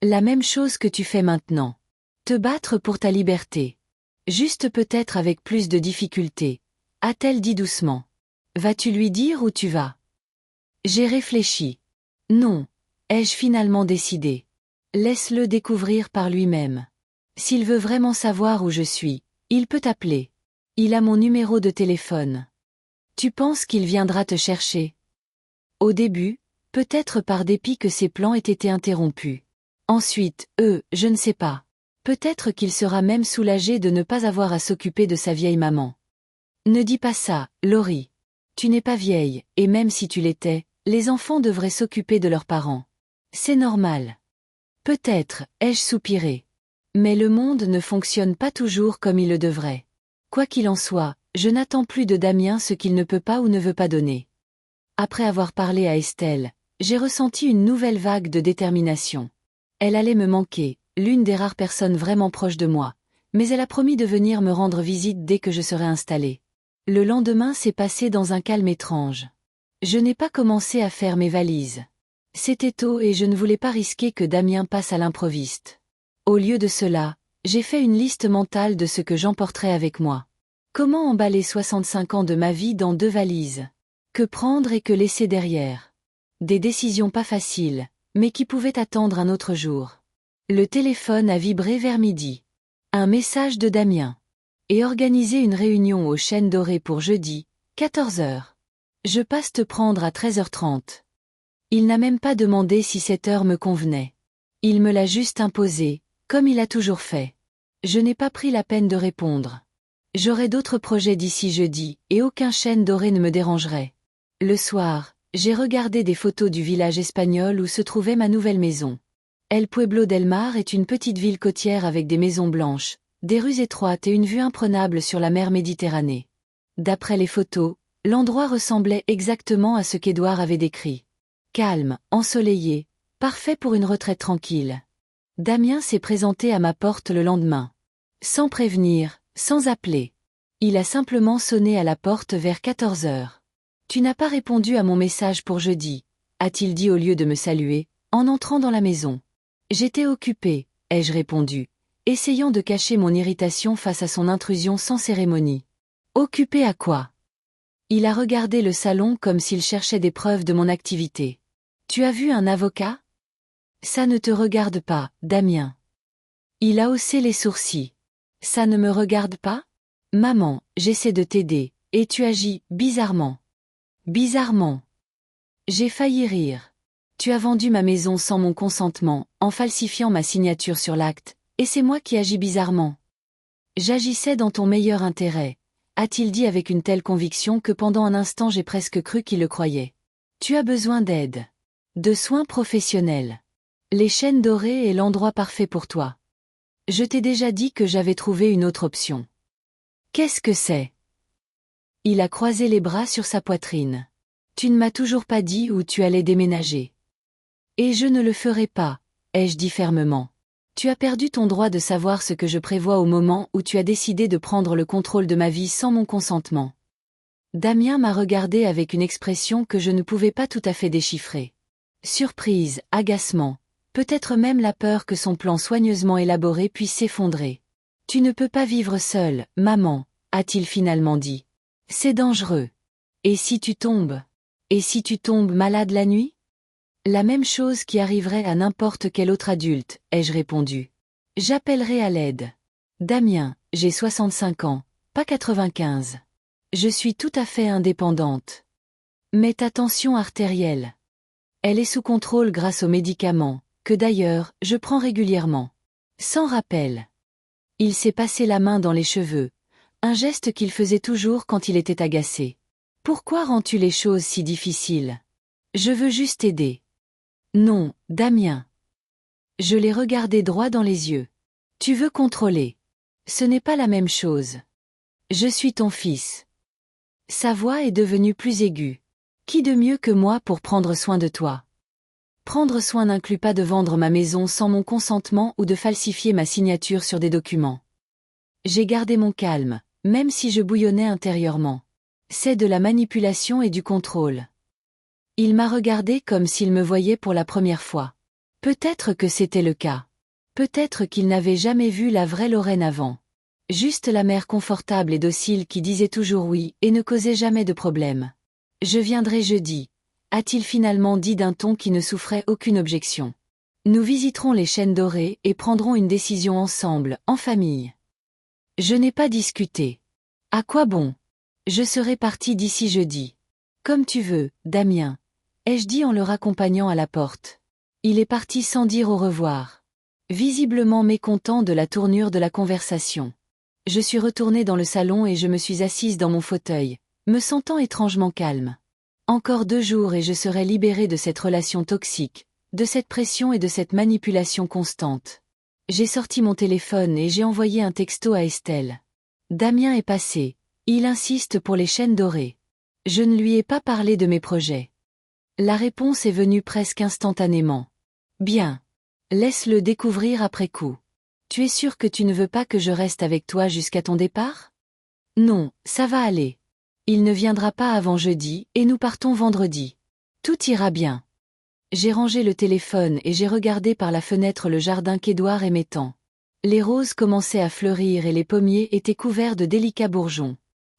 La même chose que tu fais maintenant. Te battre pour ta liberté. Juste peut-être avec plus de difficulté, a-t-elle dit doucement. Vas-tu lui dire où tu vas? J'ai réfléchi. Non, ai-je finalement décidé. Laisse-le découvrir par lui-même. S'il veut vraiment savoir où je suis, il peut t'appeler. Il a mon numéro de téléphone. Tu penses qu'il viendra te chercher? Au début, peut-être par dépit que ses plans aient été interrompus. Ensuite, je ne sais pas. Peut-être qu'il sera même soulagé de ne pas avoir à s'occuper de sa vieille maman. Ne dis pas ça, Laurie. Tu n'es pas vieille, et même si tu l'étais, les enfants devraient s'occuper de leurs parents. C'est normal. Peut-être, ai-je soupiré. Mais le monde ne fonctionne pas toujours comme il le devrait. Quoi qu'il en soit, je n'attends plus de Damien ce qu'il ne peut pas ou ne veut pas donner. Après avoir parlé à Estelle, j'ai ressenti une nouvelle vague de détermination. Elle allait me manquer, l'une des rares personnes vraiment proches de moi, mais elle a promis de venir me rendre visite dès que je serai installée. Le lendemain s'est passé dans un calme étrange. Je n'ai pas commencé à faire mes valises. C'était tôt et je ne voulais pas risquer que Damien passe à l'improviste. Au lieu de cela, j'ai fait une liste mentale de ce que j'emporterais avec moi. Comment emballer 65 ans de ma vie dans 2 valises? Que prendre et que laisser derrière? Des décisions pas faciles, mais qui pouvaient attendre un autre jour. Le téléphone a vibré vers midi. Un message de Damien. Et organiser une réunion aux Chênes Dorées pour jeudi, 14 heures. Je passe te prendre à 13h30. Il n'a même pas demandé si cette heure me convenait. Il me l'a juste imposée, comme il a toujours fait. Je n'ai pas pris la peine de répondre. J'aurai d'autres projets d'ici jeudi, et aucun chêne doré ne me dérangerait. Le soir, j'ai regardé des photos du village espagnol où se trouvait ma nouvelle maison. El Pueblo del Mar est une petite ville côtière avec des maisons blanches, des rues étroites et une vue imprenable sur la mer Méditerranée. D'après les photos, l'endroit ressemblait exactement à ce qu'Édouard avait décrit. Calme, ensoleillé, parfait pour une retraite tranquille. Damien s'est présenté à ma porte le lendemain. Sans prévenir, sans appeler. Il a simplement sonné à la porte vers 14 heures. « Tu n'as pas répondu à mon message pour jeudi », a-t-il dit au lieu de me saluer, en entrant dans la maison. « J'étais occupé », ai-je répondu, essayant de cacher mon irritation face à son intrusion sans cérémonie. « Occupé à quoi ?» Il a regardé le salon comme s'il cherchait des preuves de mon activité. « Tu as vu un avocat ? » Ça ne te regarde pas, Damien. Il a haussé les sourcils. Ça ne me regarde pas? Maman, j'essaie de t'aider, et tu agis bizarrement. Bizarrement. J'ai failli rire. Tu as vendu ma maison sans mon consentement, en falsifiant ma signature sur l'acte, et c'est moi qui agis bizarrement. J'agissais dans ton meilleur intérêt, a-t-il dit avec une telle conviction que pendant un instant j'ai presque cru qu'il le croyait. Tu as besoin d'aide. De soins professionnels. Les Chênes Dorées est l'endroit parfait pour toi. Je t'ai déjà dit que j'avais trouvé une autre option. Qu'est-ce que c'est? Il a croisé les bras sur sa poitrine. Tu ne m'as toujours pas dit où tu allais déménager. Et je ne le ferai pas, ai-je dit fermement. Tu as perdu ton droit de savoir ce que je prévois au moment où tu as décidé de prendre le contrôle de ma vie sans mon consentement. Damien m'a regardé avec une expression que je ne pouvais pas tout à fait déchiffrer. Surprise, agacement, peut-être même la peur que son plan soigneusement élaboré puisse s'effondrer. Tu ne peux pas vivre seule, maman, a-t-il finalement dit. C'est dangereux. Et si tu tombes? Et si tu tombes malade la nuit? La même chose qui arriverait à n'importe quel autre adulte, ai-je répondu. J'appellerai à l'aide. Damien, j'ai 65 ans, pas 95. Je suis tout à fait indépendante. Mais ta tension artérielle. Elle est sous contrôle grâce aux médicaments, que d'ailleurs, je prends régulièrement. Sans rappel. Il s'est passé la main dans les cheveux, un geste qu'il faisait toujours quand il était agacé. Pourquoi rends-tu les choses si difficiles? Je veux juste aider. Non, Damien. Je l'ai regardé droit dans les yeux. Tu veux contrôler. Ce n'est pas la même chose. Je suis ton fils. Sa voix est devenue plus aiguë. Qui de mieux que moi pour prendre soin de toi? Prendre soin n'inclut pas de vendre ma maison sans mon consentement ou de falsifier ma signature sur des documents. J'ai gardé mon calme, même si je bouillonnais intérieurement. C'est de la manipulation et du contrôle. Il m'a regardé comme s'il me voyait pour la première fois. Peut-être que c'était le cas. Peut-être qu'il n'avait jamais vu la vraie Lorraine avant. Juste la mère confortable et docile qui disait toujours oui et ne causait jamais de problème. Je viendrai jeudi, a-t-il finalement dit d'un ton qui ne souffrait aucune objection. Nous visiterons les chênes dorés et prendrons une décision ensemble, en famille. Je n'ai pas discuté. À quoi bon? Je serai parti d'ici jeudi. Comme tu veux, Damien, ai-je dit en le raccompagnant à la porte. Il est parti sans dire au revoir. Visiblement mécontent de la tournure de la conversation. Je suis retournée dans le salon et je me suis assise dans mon fauteuil, me sentant étrangement calme. Encore 2 jours et je serai libérée de cette relation toxique, de cette pression et de cette manipulation constante. J'ai sorti mon téléphone et j'ai envoyé un texto à Estelle. Damien est passé. Il insiste pour les chênes dorés. Je ne lui ai pas parlé de mes projets. La réponse est venue presque instantanément. Bien. Laisse-le découvrir après coup. Tu es sûr que tu ne veux pas que je reste avec toi jusqu'à ton départ? Non, ça va aller. Il ne viendra pas avant jeudi et nous partons vendredi. Tout ira bien. J'ai rangé le téléphone et j'ai regardé par la fenêtre le jardin qu'Édouard aimait tant. Les roses commençaient à fleurir et les pommiers étaient couverts de délicats bourgeons.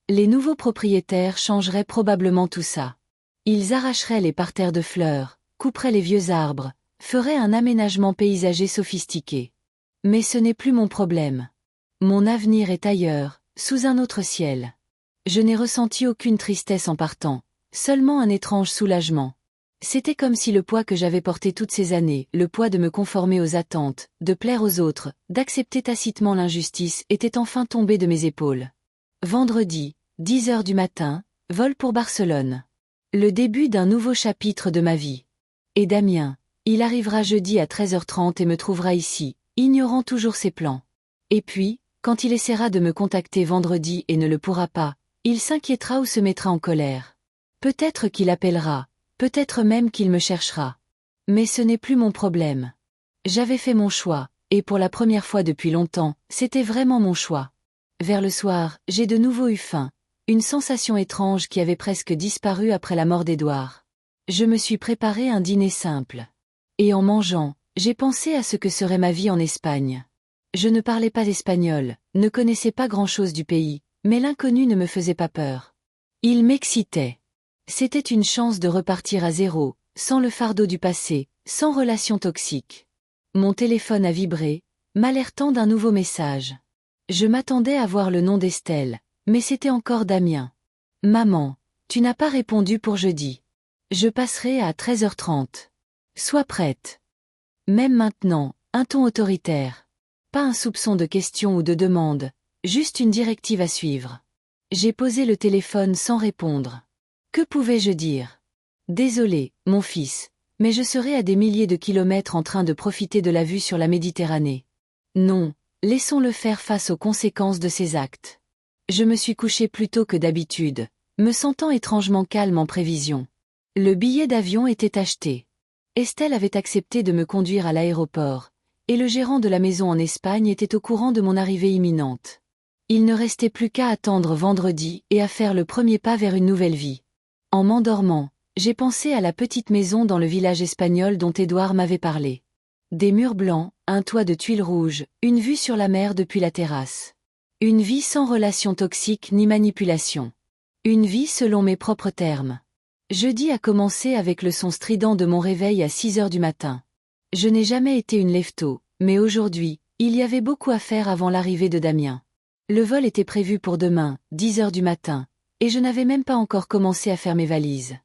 Les nouveaux propriétaires changeraient probablement tout ça. Ils arracheraient les parterres de fleurs, couperaient les vieux arbres, feraient un aménagement paysager sophistiqué. Mais ce n'est plus mon problème. Mon avenir est ailleurs, sous un autre ciel. Je n'ai ressenti aucune tristesse en partant, seulement un étrange soulagement. C'était comme si le poids que j'avais porté toutes ces années, le poids de me conformer aux attentes, de plaire aux autres, d'accepter tacitement l'injustice, était enfin tombé de mes épaules. Vendredi, 10 heures du matin, vol pour Barcelone. Le début d'un nouveau chapitre de ma vie. Et Damien, il arrivera jeudi à 13h30 et me trouvera ici, ignorant toujours ses plans. Et puis, quand il essaiera de me contacter vendredi et ne le pourra pas, il s'inquiétera ou se mettra en colère. Peut-être qu'il appellera. Peut-être même qu'il me cherchera. Mais ce n'est plus mon problème. J'avais fait mon choix, et pour la première fois depuis longtemps, c'était vraiment mon choix. Vers le soir, j'ai de nouveau eu faim, une sensation étrange qui avait presque disparu après la mort d'Édouard. Je me suis préparé un dîner simple. Et en mangeant, j'ai pensé à ce que serait ma vie en Espagne. Je ne parlais pas espagnol, ne connaissais pas grand-chose du pays, mais l'inconnu ne me faisait pas peur. Il m'excitait. C'était une chance de repartir à zéro, sans le fardeau du passé, sans relation toxique. Mon téléphone a vibré, m'alertant d'un nouveau message. Je m'attendais à voir le nom d'Estelle, mais c'était encore Damien. Maman, tu n'as pas répondu pour jeudi. Je passerai à 13h30. Sois prête. Même maintenant, un ton autoritaire. Pas un soupçon de question ou de demande, juste une directive à suivre. J'ai posé le téléphone sans répondre. Que pouvais-je dire? Désolé, mon fils, mais je serai à des milliers de kilomètres en train de profiter de la vue sur la Méditerranée. Non, laissons-le faire face aux conséquences de ses actes. Je me suis couché plus tôt que d'habitude, me sentant étrangement calme en prévision. Le billet d'avion était acheté. Estelle avait accepté de me conduire à l'aéroport, et le gérant de la maison en Espagne était au courant de mon arrivée imminente. Il ne restait plus qu'à attendre vendredi et à faire le premier pas vers une nouvelle vie. En m'endormant, j'ai pensé à la petite maison dans le village espagnol dont Édouard m'avait parlé. Des murs blancs, un toit de tuiles rouges, une vue sur la mer depuis la terrasse. Une vie sans relations toxiques ni manipulation. Une vie selon mes propres termes. Jeudi a commencé avec le son strident de mon réveil à 6 heures du matin. Je n'ai jamais été une lève-tôt, mais aujourd'hui, il y avait beaucoup à faire avant l'arrivée de Damien. Le vol était prévu pour demain, 10 heures du matin, et je n'avais même pas encore commencé à faire mes valises.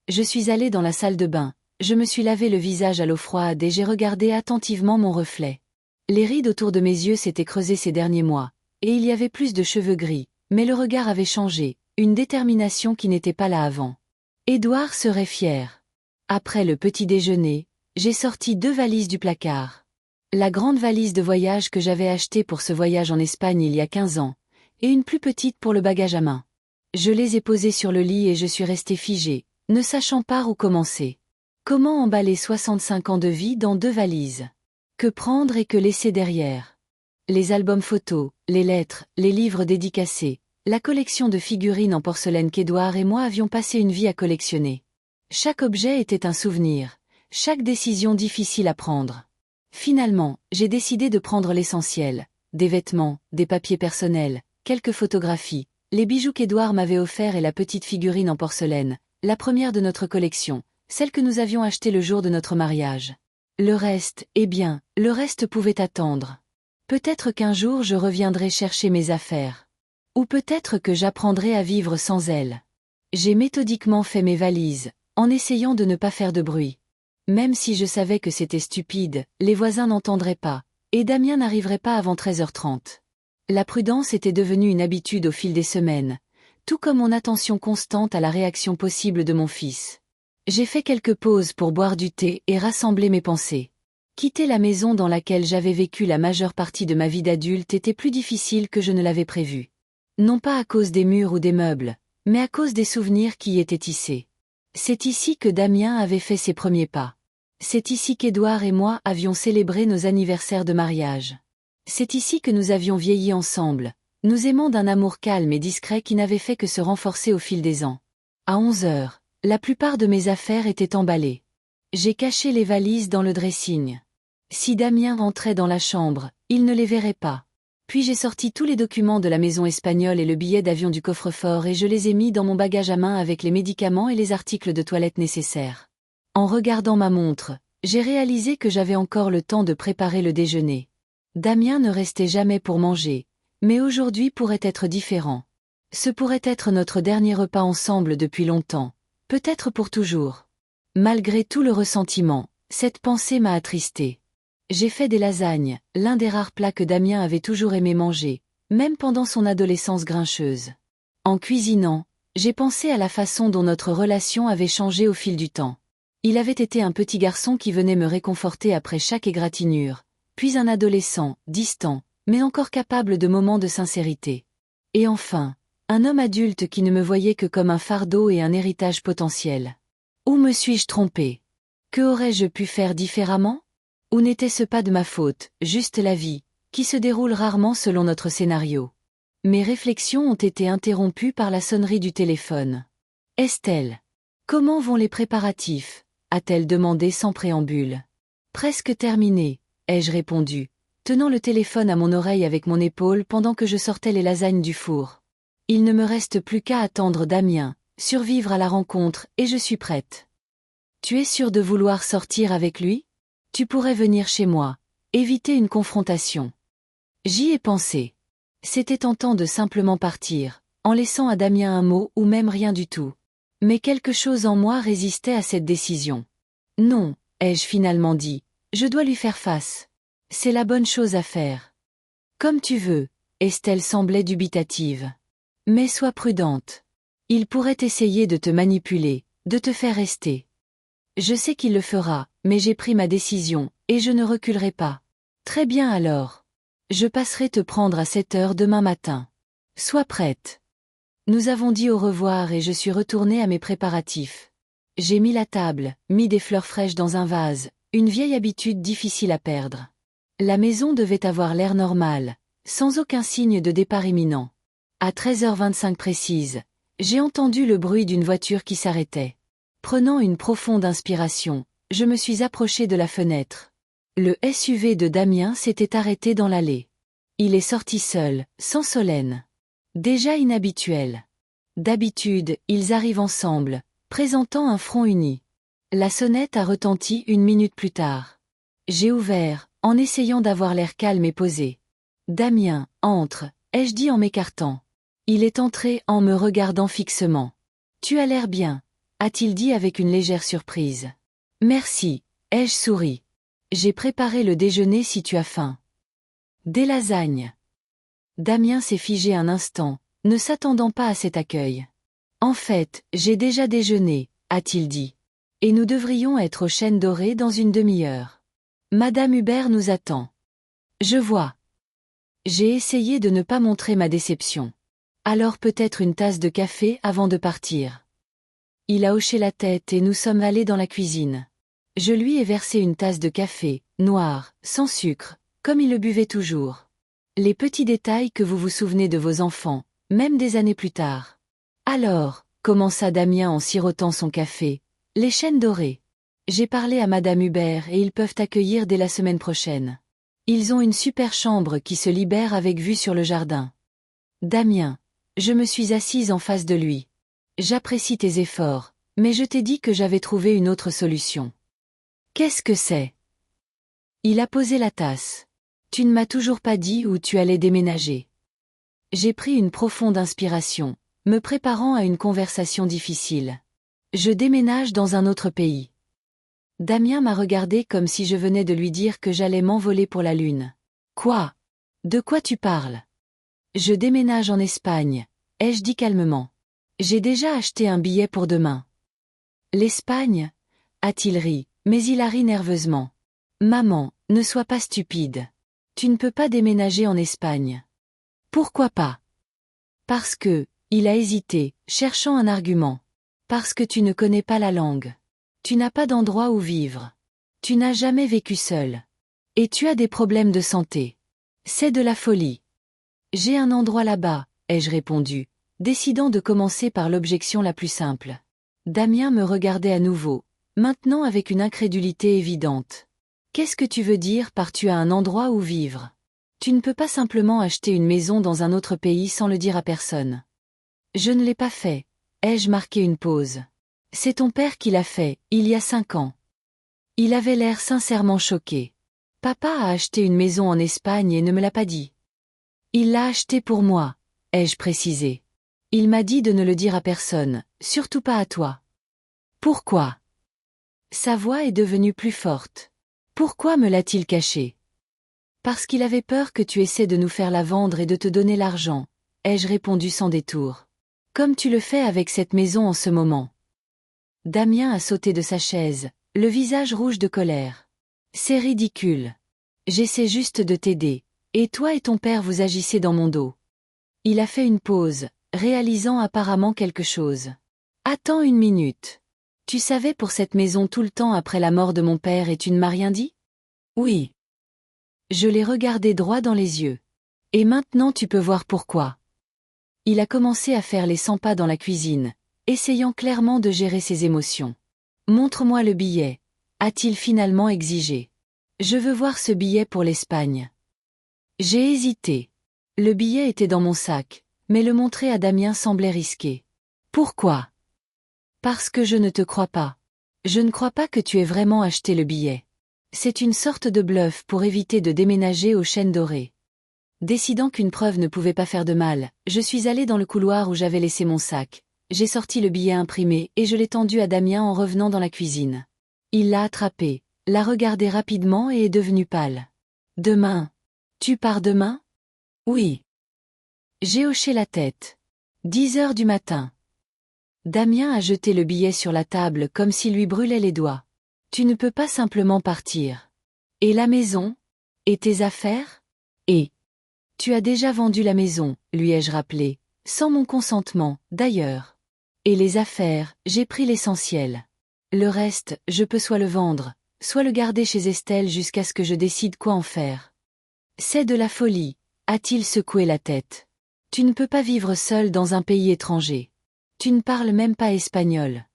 Je suis allée dans la salle de bain, je me suis lavé le visage à l'eau froide et j'ai regardé attentivement mon reflet. Les rides autour de mes yeux s'étaient creusées ces derniers mois, et il y avait plus de cheveux gris, mais le regard avait changé, une détermination qui n'était pas là avant. Édouard serait fier. Après le petit déjeuner, j'ai sorti 2 valises du placard. La grande valise de voyage que j'avais achetée pour ce voyage en Espagne il y a 15 ans, et une plus petite pour le bagage à main. Je les ai posées sur le lit et je suis restée figée, ne sachant pas où commencer. Comment emballer 65 ans de vie dans 2 valises? Que prendre et que laisser derrière? Les albums photos, les lettres, les livres dédicacés, la collection de figurines en porcelaine qu'Édouard et moi avions passé une vie à collectionner. Chaque objet était un souvenir, chaque décision difficile à prendre. Finalement, j'ai décidé de prendre l'essentiel, des vêtements, des papiers personnels, quelques photographies, les bijoux qu'Édouard m'avait offerts et la petite figurine en porcelaine, la première de notre collection, celle que nous avions achetée le jour de notre mariage. Le reste, eh bien, le reste pouvait attendre. Peut-être qu'un jour je reviendrai chercher mes affaires. Ou peut-être que j'apprendrai à vivre sans elles. J'ai méthodiquement fait mes valises, en essayant de ne pas faire de bruit. Même si je savais que c'était stupide, les voisins n'entendraient pas, et Damien n'arriverait pas avant 13h30. La prudence était devenue une habitude au fil des semaines, tout comme mon attention constante à la réaction possible de mon fils. J'ai fait quelques pauses pour boire du thé et rassembler mes pensées. Quitter la maison dans laquelle j'avais vécu la majeure partie de ma vie d'adulte était plus difficile que je ne l'avais prévu. Non pas à cause des murs ou des meubles, mais à cause des souvenirs qui y étaient tissés. C'est ici que Damien avait fait ses premiers pas. C'est ici qu'Édouard et moi avions célébré nos anniversaires de mariage. C'est ici que nous avions vieilli ensemble, nous aimant d'un amour calme et discret qui n'avait fait que se renforcer au fil des ans. À 11 heures, la plupart de mes affaires étaient emballées. J'ai caché les valises dans le dressing. Si Damien rentrait dans la chambre, il ne les verrait pas. Puis j'ai sorti tous les documents de la maison espagnole et le billet d'avion du coffre-fort et je les ai mis dans mon bagage à main avec les médicaments et les articles de toilette nécessaires. En regardant ma montre, j'ai réalisé que j'avais encore le temps de préparer le déjeuner. Damien ne restait jamais pour manger, mais aujourd'hui pourrait être différent. Ce pourrait être notre dernier repas ensemble depuis longtemps, peut-être pour toujours. Malgré tout le ressentiment, cette pensée m'a attristée. J'ai fait des lasagnes, l'un des rares plats que Damien avait toujours aimé manger, même pendant son adolescence grincheuse. En cuisinant, j'ai pensé à la façon dont notre relation avait changé au fil du temps. Il avait été un petit garçon qui venait me réconforter après chaque égratignure, puis un adolescent, distant, mais encore capable de moments de sincérité. Et enfin, un homme adulte qui ne me voyait que comme un fardeau et un héritage potentiel. Où me suis-je trompée? Que aurais-je pu faire différemment? Ou n'était-ce pas de ma faute, juste la vie, qui se déroule rarement selon notre scénario? Mes réflexions ont été interrompues par la sonnerie du téléphone. Estelle. Comment vont les préparatifs? A-t-elle demandé sans préambule. Presque terminé, ai-je répondu, tenant le téléphone à mon oreille avec mon épaule pendant que je sortais les lasagnes du four. Il ne me reste plus qu'à attendre Damien, survivre à la rencontre, et je suis prête. Tu es sûre de vouloir sortir avec lui? Tu pourrais venir chez moi, éviter une confrontation. J'y ai pensé. C'était tentant de simplement partir, en laissant à Damien un mot ou même rien du tout. Mais quelque chose en moi résistait à cette décision. Non, ai-je finalement dit, je dois lui faire face. C'est la bonne chose à faire. Comme tu veux, Estelle semblait dubitative. Mais sois prudente. Il pourrait essayer de te manipuler, de te faire rester. Je sais qu'il le fera, mais j'ai pris ma décision, et je ne reculerai pas. Très bien alors. Je passerai te prendre à 7 heures demain matin. Sois prête. Nous avons dit au revoir et je suis retournée à mes préparatifs. J'ai mis la table, mis des fleurs fraîches dans un vase, une vieille habitude difficile à perdre. La maison devait avoir l'air normal, sans aucun signe de départ imminent. À 13h25 précise, j'ai entendu le bruit d'une voiture qui s'arrêtait. Prenant une profonde inspiration, je me suis approché de la fenêtre. Le SUV de Damien s'était arrêté dans l'allée. Il est sorti seul, sans Solène. Déjà inhabituel. D'habitude, ils arrivent ensemble, présentant un front uni. La sonnette a retenti 1 minute plus tard. J'ai ouvert, en essayant d'avoir l'air calme et posé. Damien, entre, ai-je dit en m'écartant. Il est entré en me regardant fixement. Tu as l'air bien, a-t-il dit avec une légère surprise. Merci, ai-je souri. J'ai préparé le déjeuner si tu as faim. Des lasagnes. Damien s'est figé un instant, ne s'attendant pas à cet accueil. En fait, j'ai déjà déjeuné, a-t-il dit. Et nous devrions être aux Chênes Dorées dans une demi-heure. Madame Hubert nous attend. Je vois. J'ai essayé de ne pas montrer ma déception. Alors peut-être une tasse de café avant de partir. Il a hoché la tête et nous sommes allés dans la cuisine. Je lui ai versé une tasse de café, noir, sans sucre, comme il le buvait toujours. Les petits détails que vous vous souvenez de vos enfants, même des années plus tard. Alors, commença Damien en sirotant son café, les Chênes Dorées. J'ai parlé à Madame Hubert et ils peuvent accueillir dès la semaine prochaine. Ils ont une super chambre qui se libère avec vue sur le jardin. Damien, je me suis assise en face de lui. J'apprécie tes efforts, mais je t'ai dit que j'avais trouvé une autre solution. Qu'est-ce que c'est? Il a posé la tasse. Tu ne m'as toujours pas dit où tu allais déménager. J'ai pris une profonde inspiration, me préparant à une conversation difficile. Je déménage dans un autre pays. Damien m'a regardé comme si je venais de lui dire que j'allais m'envoler pour la Lune. Quoi? De quoi tu parles? Je déménage en Espagne, ai-je dit calmement. J'ai déjà acheté un billet pour demain. L'Espagne? A-t-il ri, mais il a ri nerveusement. Maman, ne sois pas stupide. Tu ne peux pas déménager en Espagne. Pourquoi pas? Parce que, il a hésité, cherchant un argument. Parce que tu ne connais pas la langue. Tu n'as pas d'endroit où vivre. Tu n'as jamais vécu seul. Et tu as des problèmes de santé. C'est de la folie. J'ai un endroit là-bas, ai-je répondu, décidant de commencer par l'objection la plus simple. Damien me regardait à nouveau, maintenant avec une incrédulité évidente. Qu'est-ce que tu veux dire par tu as un endroit où vivre? Tu ne peux pas simplement acheter une maison dans un autre pays sans le dire à personne. Je ne l'ai pas fait, ai-je marqué une pause. C'est ton père qui l'a fait, il y a 5 ans. Il avait l'air sincèrement choqué. Papa a acheté une maison en Espagne et ne me l'a pas dit. Il l'a achetée pour moi, ai-je précisé. Il m'a dit de ne le dire à personne, surtout pas à toi. Pourquoi? Sa voix est devenue plus forte. Pourquoi me l'a-t-il caché? Parce qu'il avait peur que tu essaies de nous faire la vendre et de te donner l'argent, ai-je répondu sans détour. Comme tu le fais avec cette maison en ce moment. Damien a sauté de sa chaise, le visage rouge de colère. C'est ridicule. J'essaie juste de t'aider, et toi et ton père vous agissez dans mon dos. Il a fait une pause, réalisant apparemment quelque chose. Attends 1 minute. Tu savais pour cette maison tout le temps après la mort de mon père et tu ne m'as rien dit? Oui. Je l'ai regardé droit dans les yeux. Et maintenant tu peux voir pourquoi. Il a commencé à faire les 100 pas dans la cuisine, essayant clairement de gérer ses émotions. Montre-moi le billet, a-t-il finalement exigé. Je veux voir ce billet pour l'Espagne. J'ai hésité. Le billet était dans mon sac, mais le montrer à Damien semblait risqué. Pourquoi? Parce que je ne te crois pas. Je ne crois pas que tu aies vraiment acheté le billet. C'est une sorte de bluff pour éviter de déménager aux Chênes Dorées. Décidant qu'une preuve ne pouvait pas faire de mal, je suis allé dans le couloir où j'avais laissé mon sac. J'ai sorti le billet imprimé et je l'ai tendu à Damien en revenant dans la cuisine. Il l'a attrapé, l'a regardé rapidement et est devenu pâle. Demain? Tu pars demain? Oui. J'ai hoché la tête. 10 heures du matin. Damien a jeté le billet sur la table comme s'il lui brûlait les doigts. Tu ne peux pas simplement partir. Et la maison? Et tes affaires? Et? Tu as déjà vendu la maison, lui ai-je rappelé, sans mon consentement, d'ailleurs. Et les affaires, j'ai pris l'essentiel. Le reste, je peux soit le vendre, soit le garder chez Estelle jusqu'à ce que je décide quoi en faire. C'est de la folie, a-t-il secoué la tête. Tu ne peux pas vivre seul dans un pays étranger. Tu ne parles même pas espagnol.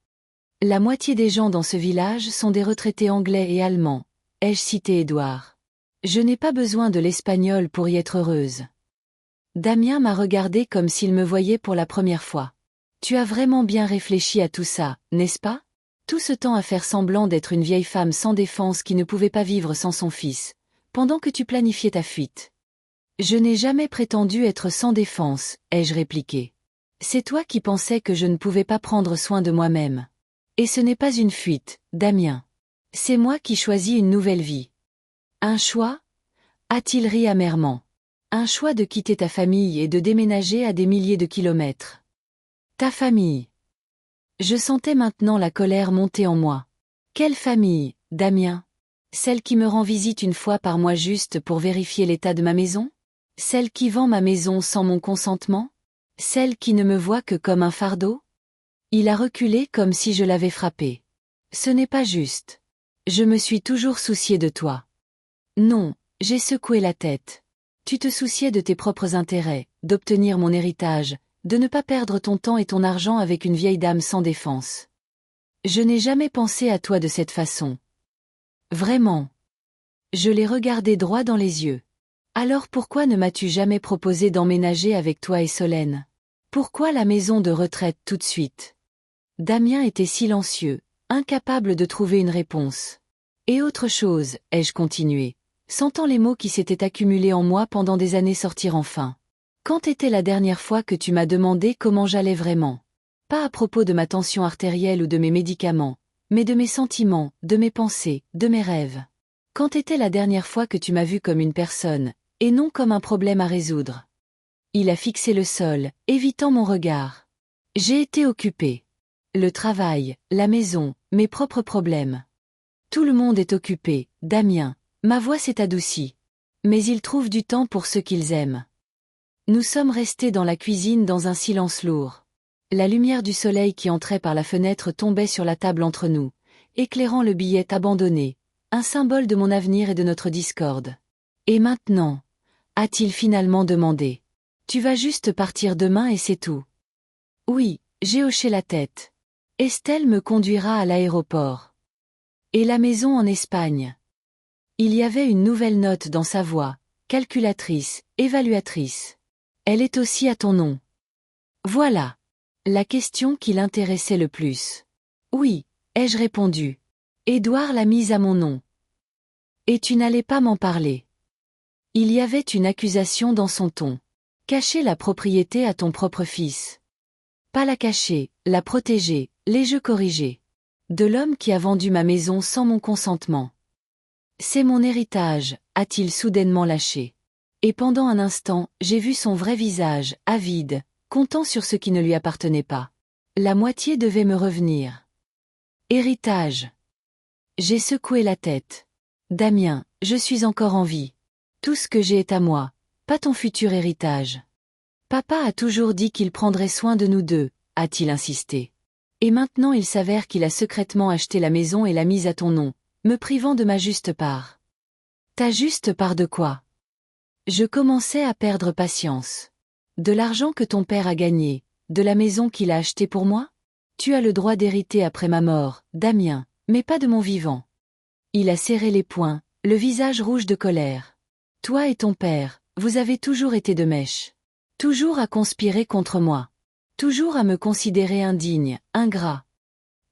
La moitié des gens dans ce village sont des retraités anglais et allemands, ai-je cité Édouard. Je n'ai pas besoin de l'espagnol pour y être heureuse. Damien m'a regardé comme s'il me voyait pour la première fois. Tu as vraiment bien réfléchi à tout ça, n'est-ce pas? Tout ce temps à faire semblant d'être une vieille femme sans défense qui ne pouvait pas vivre sans son fils, pendant que tu planifiais ta fuite. Je n'ai jamais prétendu être sans défense, ai-je répliqué. C'est toi qui pensais que je ne pouvais pas prendre soin de moi-même. Et ce n'est pas une fuite, Damien. C'est moi qui choisis une nouvelle vie. Un choix? A-t-il ri amèrement. Un choix de quitter ta famille et de déménager à des milliers de kilomètres. Ta famille. Je sentais maintenant la colère monter en moi. Quelle famille, Damien? Celle qui me rend visite une fois par mois juste pour vérifier l'état de ma maison? Celle qui vend ma maison sans mon consentement? Celle qui ne me voit que comme un fardeau? Il a reculé comme si je l'avais frappé. Ce n'est pas juste. Je me suis toujours soucié de toi. Non, j'ai secoué la tête. Tu te souciais de tes propres intérêts, d'obtenir mon héritage, de ne pas perdre ton temps et ton argent avec une vieille dame sans défense. Je n'ai jamais pensé à toi de cette façon. Vraiment. Je l'ai regardé droit dans les yeux. Alors pourquoi ne m'as-tu jamais proposé d'emménager avec toi et Solène? Pourquoi la maison de retraite tout de suite? Damien était silencieux, incapable de trouver une réponse. Et autre chose, ai-je continué, sentant les mots qui s'étaient accumulés en moi pendant des années sortir enfin. Quand était la dernière fois que tu m'as demandé comment j'allais vraiment? Pas à propos de ma tension artérielle ou de mes médicaments, mais de mes sentiments, de mes pensées, de mes rêves. Quand était la dernière fois que tu m'as vu comme une personne, et non comme un problème à résoudre? Il a fixé le sol, évitant mon regard. J'ai été occupé. Le travail, la maison, mes propres problèmes. Tout le monde est occupé, Damien. Ma voix s'est adoucie. Mais ils trouvent du temps pour ceux qu'ils aiment. Nous sommes restés dans la cuisine dans un silence lourd. La lumière du soleil qui entrait par la fenêtre tombait sur la table entre nous, éclairant le billet abandonné, un symbole de mon avenir et de notre discorde. Et maintenant? A-t-il finalement demandé. Tu vas juste partir demain et c'est tout. Oui, j'ai hoché la tête. Estelle me conduira à l'aéroport. Et la maison en Espagne. Il y avait une nouvelle note dans sa voix, calculatrice, évaluatrice. Elle est aussi à ton nom. Voilà. La question qui l'intéressait le plus. Oui, ai-je répondu. Édouard l'a mise à mon nom. Et tu n'allais pas m'en parler. Il y avait une accusation dans son ton. Cacher la propriété à ton propre fils. Pas la cacher, la protéger, les jeux corrigés. De l'homme qui a vendu ma maison sans mon consentement. C'est mon héritage, a-t-il soudainement lâché. Et pendant un instant, j'ai vu son vrai visage, avide, comptant sur ce qui ne lui appartenait pas. La moitié devait me revenir. Héritage. J'ai secoué la tête. Damien, je suis encore en vie. Tout ce que j'ai est à moi, pas ton futur héritage. Papa a toujours dit qu'il prendrait soin de nous deux, a-t-il insisté. Et maintenant il s'avère qu'il a secrètement acheté la maison et l'a mise à ton nom, me privant de ma juste part. Ta juste part de quoi? Je commençais à perdre patience. De l'argent que ton père a gagné, de la maison qu'il a achetée pour moi? Tu as le droit d'hériter après ma mort, Damien, mais pas de mon vivant. Il a serré les poings, le visage rouge de colère. Toi et ton père, vous avez toujours été de mèche. Toujours à conspirer contre moi. Toujours à me considérer indigne, ingrat.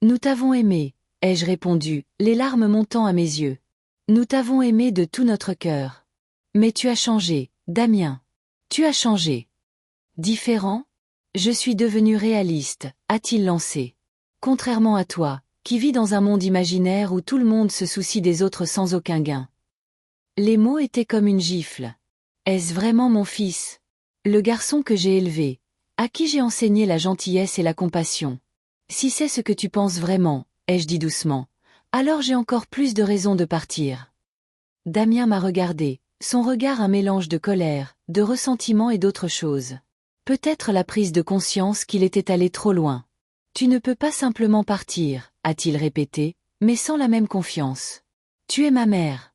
Nous t'avons aimé, ai-je répondu, les larmes montant à mes yeux. Nous t'avons aimé de tout notre cœur. Mais tu as changé, Damien. Tu as changé. Différent? Je suis devenu réaliste, a-t-il lancé. Contrairement à toi, qui vis dans un monde imaginaire où tout le monde se soucie des autres sans aucun gain. Les mots étaient comme une gifle. Est-ce vraiment mon fils? Le garçon que j'ai élevé, à qui j'ai enseigné la gentillesse et la compassion. Si c'est ce que tu penses vraiment, ai-je dit doucement, alors j'ai encore plus de raisons de partir. Damien m'a regardé, son regard un mélange de colère, de ressentiment et d'autre chose. Peut-être la prise de conscience qu'il était allé trop loin. Tu ne peux pas simplement partir, a-t-il répété, mais sans la même confiance. Tu es ma mère.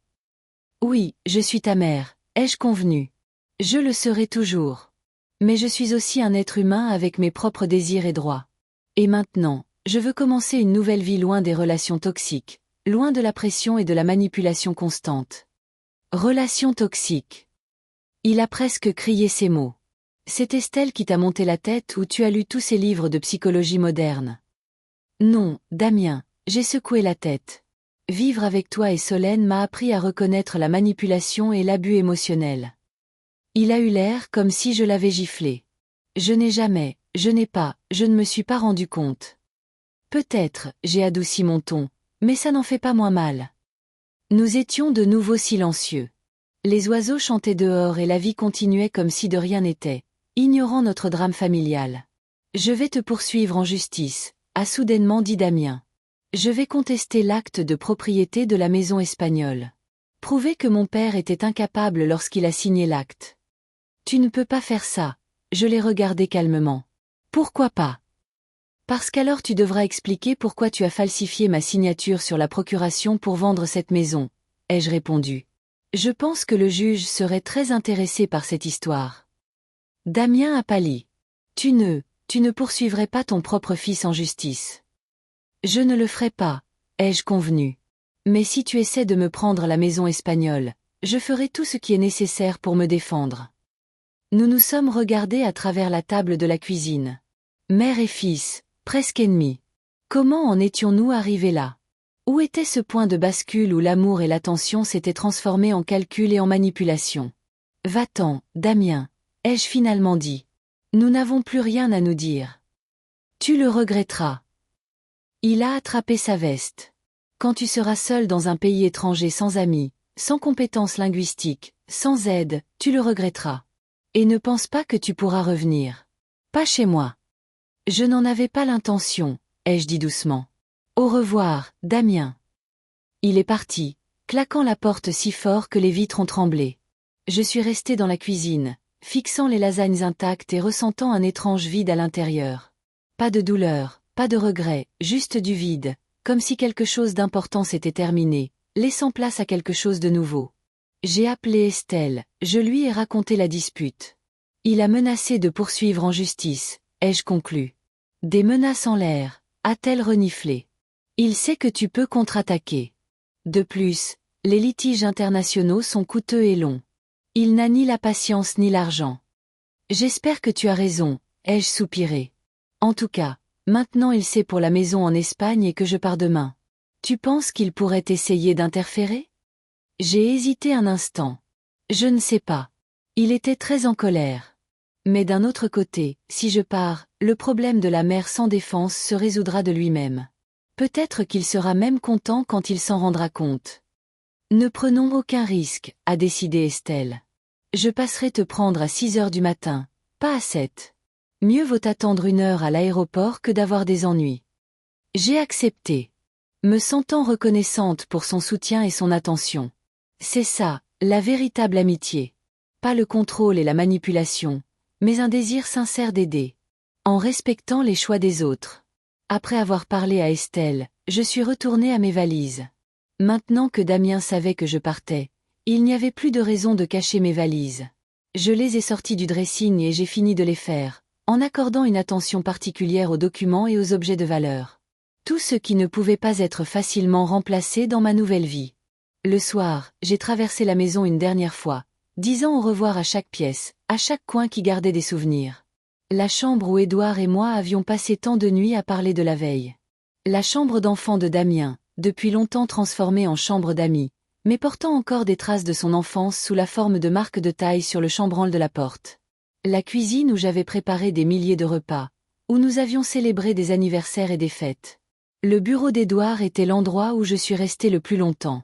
Oui, je suis ta mère, ai-je convenu. Je le serai toujours. Mais je suis aussi un être humain avec mes propres désirs et droits. Et maintenant, je veux commencer une nouvelle vie loin des relations toxiques, loin de la pression et de la manipulation constante. Relations toxiques. Il a presque crié ces mots. C'est Estelle qui t'a monté la tête ou tu as lu tous ces livres de psychologie moderne? Non, Damien, j'ai secoué la tête. Vivre avec toi et Solène m'a appris à reconnaître la manipulation et l'abus émotionnel. Il a eu l'air comme si je l'avais giflé. Je ne me suis pas rendu compte. Peut-être, j'ai adouci mon ton, mais ça n'en fait pas moins mal. Nous étions de nouveau silencieux. Les oiseaux chantaient dehors et la vie continuait comme si de rien n'était, ignorant notre drame familial. Je vais te poursuivre en justice, a soudainement dit Damien. Je vais contester l'acte de propriété de la maison espagnole. Prouver que mon père était incapable lorsqu'il a signé l'acte. Tu ne peux pas faire ça, je l'ai regardé calmement. Pourquoi pas? Parce qu'alors tu devras expliquer pourquoi tu as falsifié ma signature sur la procuration pour vendre cette maison, ai-je répondu. Je pense que le juge serait très intéressé par cette histoire. Damien a pâli. Tu ne poursuivrais pas ton propre fils en justice. Je ne le ferai pas, ai-je convenu. Mais si tu essaies de me prendre la maison espagnole, je ferai tout ce qui est nécessaire pour me défendre. Nous nous sommes regardés à travers la table de la cuisine. Mère et fils, presque ennemis. Comment en étions-nous arrivés là? Où était ce point de bascule où l'amour et l'attention s'étaient transformés en calcul et en manipulation? Va-t'en, Damien, ai-je finalement dit. Nous n'avons plus rien à nous dire. Tu le regretteras. Il a attrapé sa veste. Quand tu seras seul dans un pays étranger sans amis, sans compétences linguistiques, sans aide, tu le regretteras. Et ne pense pas que tu pourras revenir. Pas chez moi. Je n'en avais pas l'intention, ai-je dit doucement. Au revoir, Damien. Il est parti, claquant la porte si fort que les vitres ont tremblé. Je suis resté dans la cuisine, fixant les lasagnes intactes et ressentant un étrange vide à l'intérieur. Pas de douleur, pas de regret, juste du vide, comme si quelque chose d'important s'était terminé, laissant place à quelque chose de nouveau. J'ai appelé Estelle, je lui ai raconté la dispute. Il a menacé de poursuivre en justice, ai-je conclu. Des menaces en l'air, a-t-elle reniflé. Il sait que tu peux contre-attaquer. De plus, les litiges internationaux sont coûteux et longs. Il n'a ni la patience ni l'argent. J'espère que tu as raison, ai-je soupiré. En tout cas, maintenant il sait pour la maison en Espagne et que je pars demain. Tu penses qu'il pourrait essayer d'interférer? J'ai hésité un instant. Je ne sais pas. Il était très en colère. Mais d'un autre côté, si je pars, le problème de la mère sans défense se résoudra de lui-même. Peut-être qu'il sera même content quand il s'en rendra compte. Ne prenons aucun risque, a décidé Estelle. Je passerai te prendre à 6 heures du matin, pas à 7. Mieux vaut attendre 1 heure à l'aéroport que d'avoir des ennuis. J'ai accepté. Me sentant reconnaissante pour son soutien et son attention. C'est ça, la véritable amitié. Pas le contrôle et la manipulation, mais un désir sincère d'aider. En respectant les choix des autres. Après avoir parlé à Estelle, je suis retournée à mes valises. Maintenant que Damien savait que je partais, il n'y avait plus de raison de cacher mes valises. Je les ai sorties du dressing et j'ai fini de les faire, en accordant une attention particulière aux documents et aux objets de valeur. Tout ce qui ne pouvait pas être facilement remplacé dans ma nouvelle vie. Le soir, j'ai traversé la maison une dernière fois, disant au revoir à chaque pièce, à chaque coin qui gardait des souvenirs. La chambre où Édouard et moi avions passé tant de nuits à parler de la veille. La chambre d'enfant de Damien, depuis longtemps transformée en chambre d'amis, mais portant encore des traces de son enfance sous la forme de marques de taille sur le chambranle de la porte. La cuisine où j'avais préparé des milliers de repas, où nous avions célébré des anniversaires et des fêtes. Le bureau d'Édouard était l'endroit où je suis restée le plus longtemps.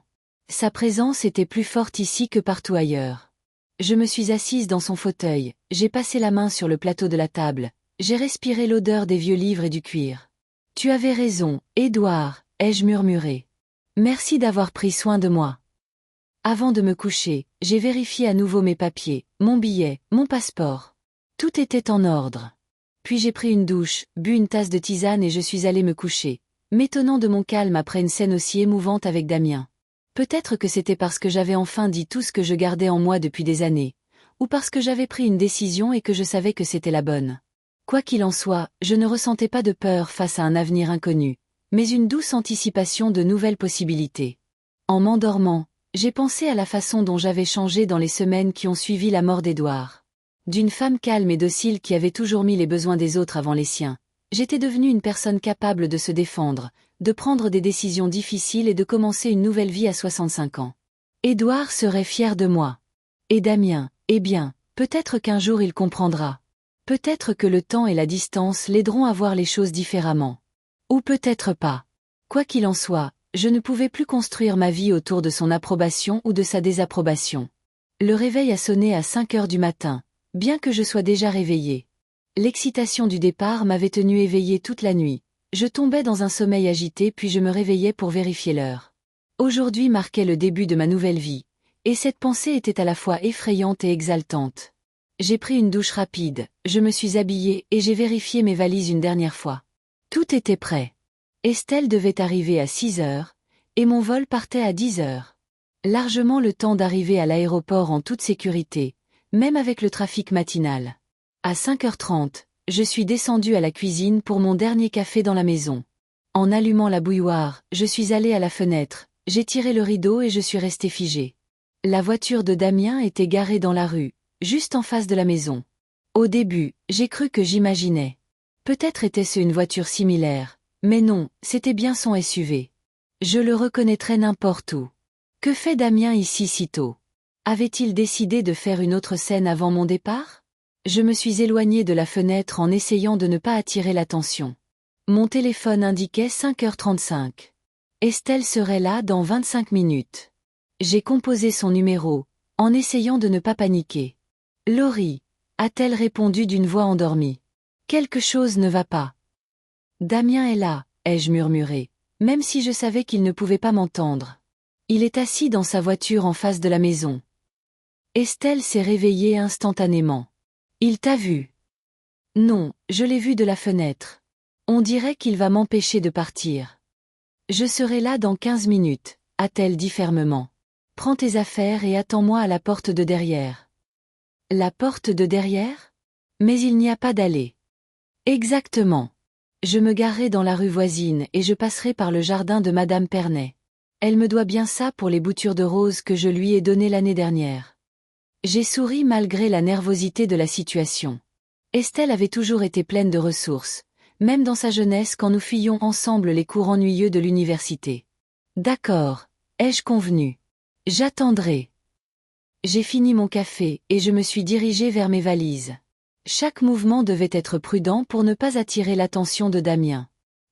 Sa présence était plus forte ici que partout ailleurs. Je me suis assise dans son fauteuil, j'ai passé la main sur le plateau de la table, j'ai respiré l'odeur des vieux livres et du cuir. Tu avais raison, Édouard, ai-je murmuré. Merci d'avoir pris soin de moi. Avant de me coucher, j'ai vérifié à nouveau mes papiers, mon billet, mon passeport. Tout était en ordre. Puis j'ai pris une douche, bu une tasse de tisane et je suis allée me coucher, m'étonnant de mon calme après une scène aussi émouvante avec Damien. Peut-être que c'était parce que j'avais enfin dit tout ce que je gardais en moi depuis des années, ou parce que j'avais pris une décision et que je savais que c'était la bonne. Quoi qu'il en soit, je ne ressentais pas de peur face à un avenir inconnu, mais une douce anticipation de nouvelles possibilités. En m'endormant, j'ai pensé à la façon dont j'avais changé dans les semaines qui ont suivi la mort d'Édouard. D'une femme calme et docile qui avait toujours mis les besoins des autres avant les siens, j'étais devenue une personne capable de se défendre, de prendre des décisions difficiles et de commencer une nouvelle vie à 65 ans. Édouard serait fier de moi. Et Damien, eh bien, peut-être qu'un jour il comprendra. Peut-être que le temps et la distance l'aideront à voir les choses différemment. Ou peut-être pas. Quoi qu'il en soit, je ne pouvais plus construire ma vie autour de son approbation ou de sa désapprobation. Le réveil a sonné à 5 heures du matin, bien que je sois déjà réveillée. L'excitation du départ m'avait tenue éveillée toute la nuit. Je tombais dans un sommeil agité puis je me réveillais pour vérifier l'heure. Aujourd'hui marquait le début de ma nouvelle vie, et cette pensée était à la fois effrayante et exaltante. J'ai pris une douche rapide, je me suis habillée et j'ai vérifié mes valises une dernière fois. Tout était prêt. Estelle devait arriver à 6 heures, et mon vol partait à 10 heures. Largement le temps d'arriver à l'aéroport en toute sécurité, même avec le trafic matinal. À 5h30, je suis descendue à la cuisine pour mon dernier café dans la maison. En allumant la bouilloire, je suis allée à la fenêtre, j'ai tiré le rideau et je suis restée figée. La voiture de Damien était garée dans la rue, juste en face de la maison. Au début, j'ai cru que j'imaginais. Peut-être était-ce une voiture similaire, mais non, c'était bien son SUV. Je le reconnaîtrais n'importe où. Que fait Damien ici si tôt? Avait-il décidé de faire une autre scène avant mon départ? Je me suis éloignée de la fenêtre en essayant de ne pas attirer l'attention. Mon téléphone indiquait 5h35. Estelle serait là dans 25 minutes. J'ai composé son numéro, en essayant de ne pas paniquer. Laurie, a-t-elle répondu d'une voix endormie. Quelque chose ne va pas. Damien est là, ai-je murmuré, même si je savais qu'il ne pouvait pas m'entendre. Il est assis dans sa voiture en face de la maison. Estelle s'est réveillée instantanément. Il t'a vu? Non, je l'ai vu de la fenêtre. On dirait qu'il va m'empêcher de partir. Je serai là dans 15 minutes, a-t-elle dit fermement. Prends tes affaires et attends-moi à la porte de derrière. La porte de derrière? Mais il n'y a pas d'allée. Exactement. Je me garerai dans la rue voisine et je passerai par le jardin de Madame Pernay. Elle me doit bien ça pour les boutures de roses que je lui ai données l'année dernière. J'ai souri malgré la nervosité de la situation. Estelle avait toujours été pleine de ressources, même dans sa jeunesse quand nous fuyions ensemble les cours ennuyeux de l'université. D'accord, ai-je convenu. J'attendrai. J'ai fini mon café et je me suis dirigée vers mes valises. Chaque mouvement devait être prudent pour ne pas attirer l'attention de Damien.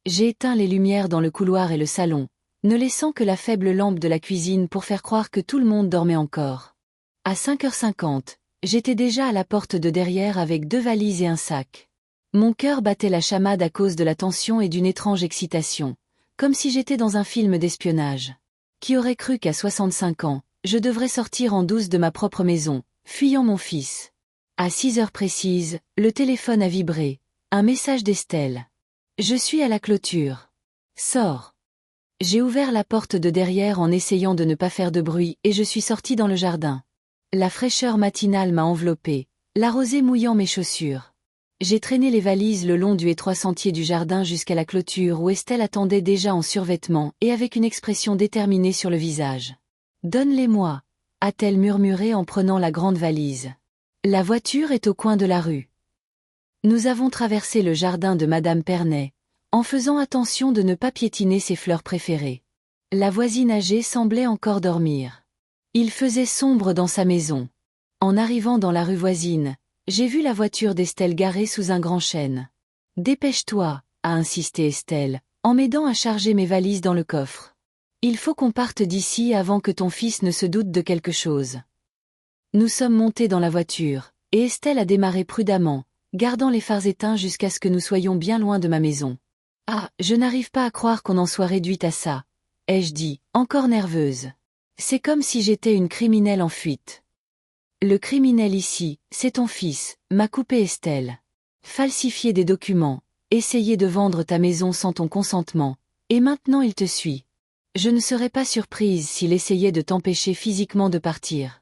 J'ai éteint les lumières dans le couloir et le salon, ne laissant que la faible lampe de la cuisine pour faire croire que tout le monde dormait encore. À 5h50, j'étais déjà à la porte de derrière avec 2 valises et un sac. Mon cœur battait la chamade à cause de la tension et d'une étrange excitation, comme si j'étais dans un film d'espionnage. Qui aurait cru qu'à 65 ans, je devrais sortir en douce de ma propre maison, fuyant mon fils. À 6 heures précises, le téléphone a vibré. Un message d'Estelle. Je suis à la clôture. Sors. J'ai ouvert la porte de derrière en essayant de ne pas faire de bruit et je suis sortie dans le jardin. La fraîcheur matinale m'a enveloppée, la rosée mouillant mes chaussures. J'ai traîné les valises le long du étroit sentier du jardin jusqu'à la clôture où Estelle attendait déjà en survêtement et avec une expression déterminée sur le visage. Donne-les-moi, a-t-elle murmuré en prenant la grande valise. La voiture est au coin de la rue. Nous avons traversé le jardin de Madame Pernay, en faisant attention de ne pas piétiner ses fleurs préférées. La voisine âgée semblait encore dormir. Il faisait sombre dans sa maison. En arrivant dans la rue voisine, j'ai vu la voiture d'Estelle garée sous un grand chêne. « Dépêche-toi » a insisté Estelle, en m'aidant à charger mes valises dans le coffre. « Il faut qu'on parte d'ici avant que ton fils ne se doute de quelque chose. » Nous sommes montés dans la voiture, et Estelle a démarré prudemment, gardant les phares éteints jusqu'à ce que nous soyons bien loin de ma maison. « Ah, je n'arrive pas à croire qu'on en soit réduite à ça, » ai-je dit, encore nerveuse. C'est comme si j'étais une criminelle en fuite. Le criminel ici, c'est ton fils, m'a coupé Estelle. Falsifier des documents, essayer de vendre ta maison sans ton consentement, et maintenant il te suit. Je ne serais pas surprise s'il essayait de t'empêcher physiquement de partir.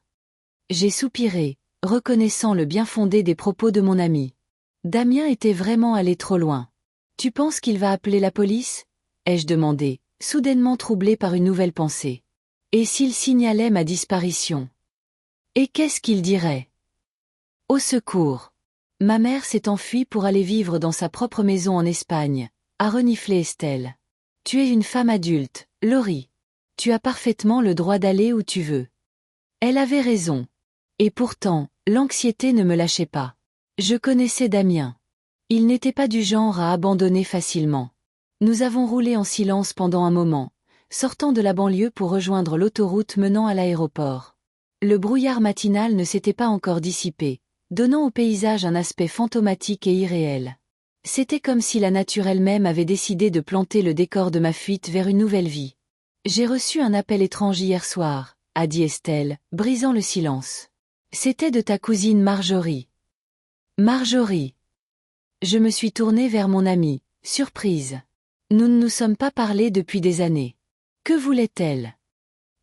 J'ai soupiré, reconnaissant le bien fondé des propos de mon ami. Damien était vraiment allé trop loin. Tu penses qu'il va appeler la police? Ai-je demandé, soudainement troublé par une nouvelle pensée. Et s'il signalait ma disparition? Et qu'est-ce qu'il dirait? Au secours! Ma mère s'est enfuie pour aller vivre dans sa propre maison en Espagne, a reniflé Estelle. Tu es une femme adulte, Laurie. Tu as parfaitement le droit d'aller où tu veux. Elle avait raison. Et pourtant, l'anxiété ne me lâchait pas. Je connaissais Damien. Il n'était pas du genre à abandonner facilement. Nous avons roulé en silence pendant un moment, sortant de la banlieue pour rejoindre l'autoroute menant à l'aéroport. Le brouillard matinal ne s'était pas encore dissipé, donnant au paysage un aspect fantomatique et irréel. C'était comme si la nature elle-même avait décidé de planter le décor de ma fuite vers une nouvelle vie. J'ai reçu un appel étrange hier soir, a dit Estelle, brisant le silence. C'était de ta cousine Marjorie. Marjorie. Je me suis tournée vers mon amie, surprise. Nous ne nous sommes pas parlé depuis des années. Que voulait-elle?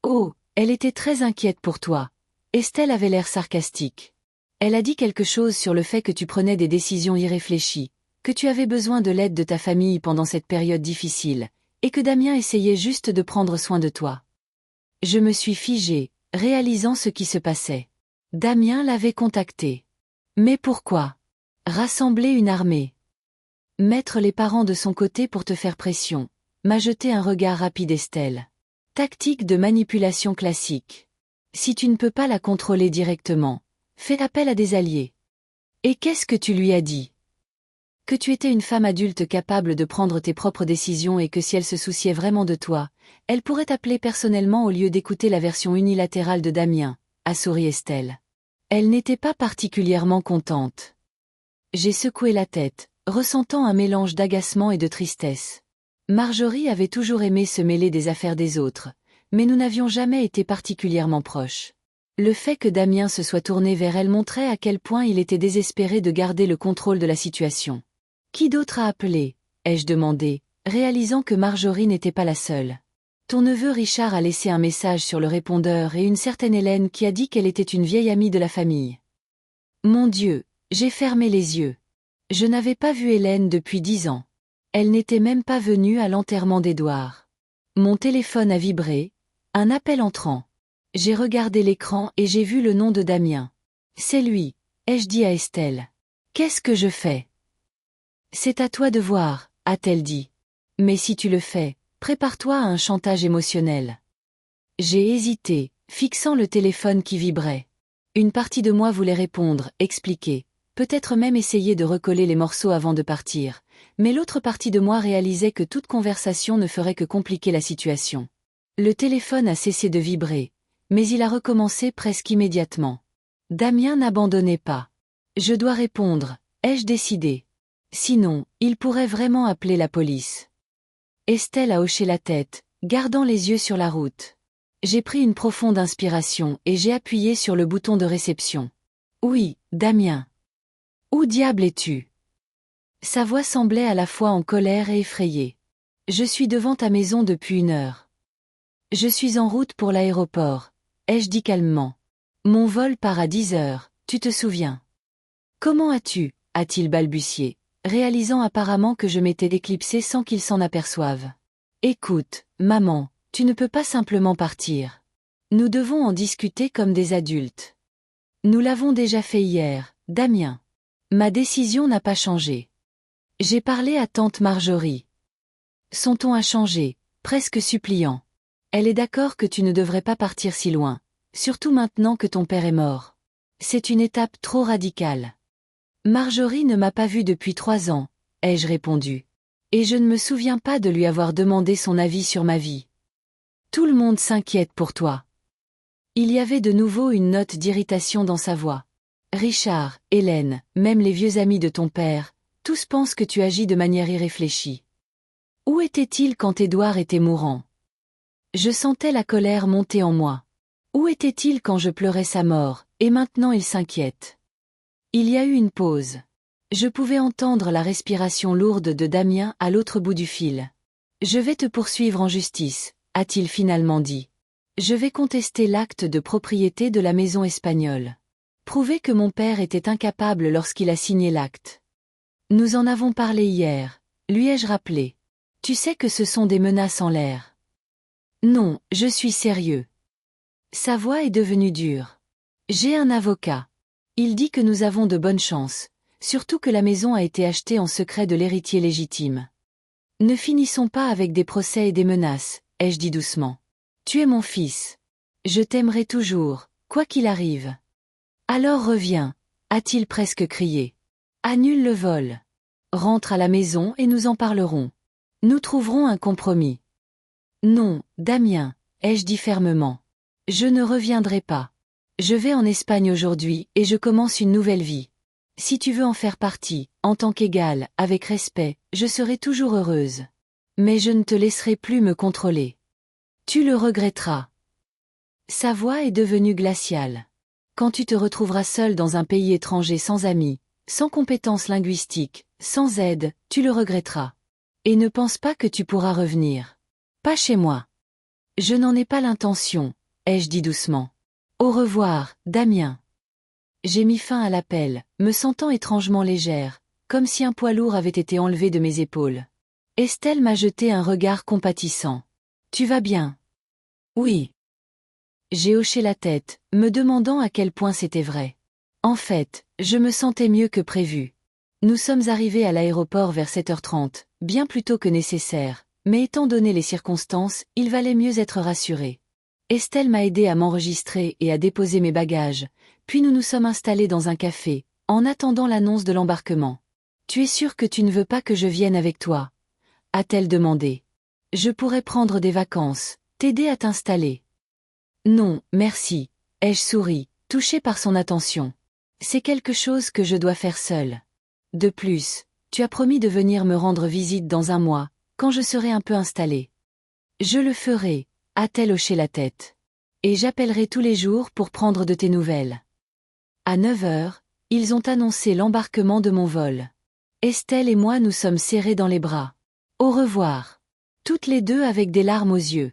Oh, elle était très inquiète pour toi. Estelle avait l'air sarcastique. Elle a dit quelque chose sur le fait que tu prenais des décisions irréfléchies, que tu avais besoin de l'aide de ta famille pendant cette période difficile, et que Damien essayait juste de prendre soin de toi. Je me suis figée, réalisant ce qui se passait. Damien l'avait contacté. Mais pourquoi? Rassembler une armée. Mettre les parents de son côté pour te faire pression, m'a jeté un regard rapide Estelle. Tactique de manipulation classique. Si tu ne peux pas la contrôler directement, fais appel à des alliés. Et qu'est-ce que tu lui as dit? Que tu étais une femme adulte capable de prendre tes propres décisions et que si elle se souciait vraiment de toi, elle pourrait t'appeler personnellement au lieu d'écouter la version unilatérale de Damien, a souri Estelle. Elle n'était pas particulièrement contente. J'ai secoué la tête, ressentant un mélange d'agacement et de tristesse. Marjorie avait toujours aimé se mêler des affaires des autres, mais nous n'avions jamais été particulièrement proches. Le fait que Damien se soit tourné vers elle montrait à quel point il était désespéré de garder le contrôle de la situation. Qui d'autre a appelé? Ai-je demandé, réalisant que Marjorie n'était pas la seule. Ton neveu Richard a laissé un message sur le répondeur et une certaine Hélène qui a dit qu'elle était une vieille amie de la famille. Mon Dieu, j'ai fermé les yeux. Je n'avais pas vu Hélène depuis 10 ans. Elle n'était même pas venue à l'enterrement d'Édouard. Mon téléphone a vibré, un appel entrant. J'ai regardé l'écran et j'ai vu le nom de Damien. C'est lui, ai-je dit à Estelle. Qu'est-ce que je fais? C'est à toi de voir, a-t-elle dit. Mais si tu le fais, prépare-toi à un chantage émotionnel. J'ai hésité, fixant le téléphone qui vibrait. Une partie de moi voulait répondre, expliquer, peut-être même essayer de recoller les morceaux avant de partir, mais l'autre partie de moi réalisait que toute conversation ne ferait que compliquer la situation. Le téléphone a cessé de vibrer, mais il a recommencé presque immédiatement. Damien n'abandonnait pas. Je dois répondre, ai-je décidé. Sinon, il pourrait vraiment appeler la police. Estelle a hoché la tête, gardant les yeux sur la route. J'ai pris une profonde inspiration et j'ai appuyé sur le bouton de réception. Oui, Damien. Où diable es-tu? Sa voix semblait à la fois en colère et effrayée. Je suis devant ta maison depuis 1 heure. Je suis en route pour l'aéroport, ai-je dit calmement. Mon vol part à 10 heures, tu te souviens? Comment as-tu? A-t-il balbutié, réalisant apparemment que je m'étais éclipsée sans qu'il s'en aperçoive. Écoute, maman, tu ne peux pas simplement partir. Nous devons en discuter comme des adultes. Nous l'avons déjà fait hier, Damien. Ma décision n'a pas changé. J'ai parlé à tante Marjorie. Son ton a changé, presque suppliant. Elle est d'accord que tu ne devrais pas partir si loin, surtout maintenant que ton père est mort. C'est une étape trop radicale. Marjorie ne m'a pas vue depuis 3 ans, ai-je répondu. Et je ne me souviens pas de lui avoir demandé son avis sur ma vie. Tout le monde s'inquiète pour toi. Il y avait de nouveau une note d'irritation dans sa voix. Richard, Hélène, même les vieux amis de ton père, tous pensent que tu agis de manière irréfléchie. Où était-il quand Édouard était mourant? Je sentais la colère monter en moi. Où était-il quand je pleurais sa mort, et maintenant il s'inquiète? Il y a eu une pause. Je pouvais entendre la respiration lourde de Damien à l'autre bout du fil. Je vais te poursuivre en justice, a-t-il finalement dit. Je vais contester l'acte de propriété de la maison espagnole. Prouver que mon père était incapable lorsqu'il a signé l'acte. Nous en avons parlé hier, lui ai-je rappelé. Tu sais que ce sont des menaces en l'air. Non, je suis sérieux. Sa voix est devenue dure. J'ai un avocat. Il dit que nous avons de bonnes chances, surtout que la maison a été achetée en secret de l'héritier légitime. Ne finissons pas avec des procès et des menaces, ai-je dit doucement. Tu es mon fils. Je t'aimerai toujours, quoi qu'il arrive. Alors reviens, a-t-il presque crié. Annule le vol. Rentre à la maison et nous en parlerons. Nous trouverons un compromis. Non, Damien, ai-je dit fermement. Je ne reviendrai pas. Je vais en Espagne aujourd'hui et je commence une nouvelle vie. Si tu veux en faire partie, en tant qu'égale, avec respect, je serai toujours heureuse. Mais je ne te laisserai plus me contrôler. Tu le regretteras. Sa voix est devenue glaciale. Quand tu te retrouveras seul dans un pays étranger sans amis, sans compétences linguistiques, sans aide, tu le regretteras. Et ne pense pas que tu pourras revenir. Pas chez moi. Je n'en ai pas l'intention, ai-je dit doucement. Au revoir, Damien. J'ai mis fin à l'appel, me sentant étrangement légère, comme si un poids lourd avait été enlevé de mes épaules. Estelle m'a jeté un regard compatissant. Tu vas bien? Oui. J'ai hoché la tête, me demandant à quel point c'était vrai. En fait, je me sentais mieux que prévu. Nous sommes arrivés à l'aéroport vers 7h30, bien plus tôt que nécessaire, mais étant donné les circonstances, il valait mieux être rassuré. Estelle m'a aidé à m'enregistrer et à déposer mes bagages, puis nous nous sommes installés dans un café, en attendant l'annonce de l'embarquement. Tu es sûr que tu ne veux pas que je vienne avec toi? A-t-elle demandé. Je pourrais prendre des vacances, t'aider à t'installer. Non, merci, ai-je souri, touché par son attention. C'est quelque chose que je dois faire seule. De plus, tu as promis de venir me rendre visite dans un mois, quand je serai un peu installée. Je le ferai, a-t-elle hoché la tête. Et j'appellerai tous les jours pour prendre de tes nouvelles. À 9h, ils ont annoncé l'embarquement de mon vol. Estelle et moi nous sommes serrés dans les bras. Au revoir. Toutes les deux avec des larmes aux yeux.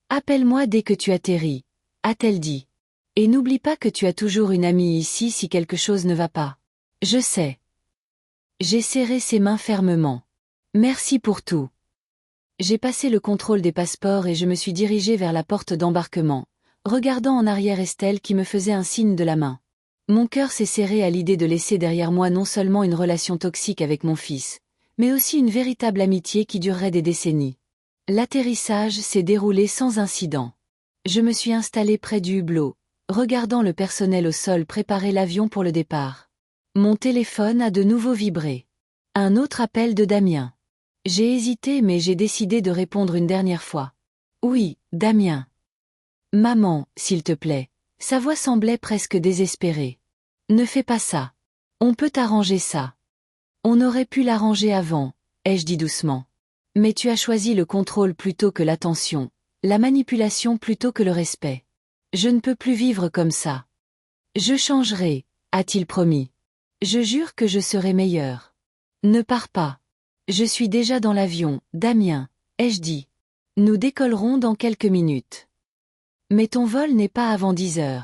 Appelle-moi dès que tu atterris, a-t-elle dit. Et n'oublie pas que tu as toujours une amie ici si quelque chose ne va pas. Je sais. J'ai serré ses mains fermement. Merci pour tout. J'ai passé le contrôle des passeports et je me suis dirigée vers la porte d'embarquement, regardant en arrière Estelle qui me faisait un signe de la main. Mon cœur s'est serré à l'idée de laisser derrière moi non seulement une relation toxique avec mon fils, mais aussi une véritable amitié qui durerait des décennies. L'atterrissage s'est déroulé sans incident. Je me suis installée près du hublot, regardant le personnel au sol préparer l'avion pour le départ. Mon téléphone a de nouveau vibré. Un autre appel de Damien. J'ai hésité mais j'ai décidé de répondre une dernière fois. Oui, Damien. Maman, s'il te plaît. Sa voix semblait presque désespérée. Ne fais pas ça. On peut arranger ça. On aurait pu l'arranger avant, ai-je dit doucement. Mais tu as choisi le contrôle plutôt que l'attention, la manipulation plutôt que le respect. Je ne peux plus vivre comme ça. Je changerai, a-t-il promis. Je jure que je serai meilleur. Ne pars pas. Je suis déjà dans l'avion, Damien, ai-je dit. Nous décollerons dans quelques minutes. Mais ton vol n'est pas avant 10h.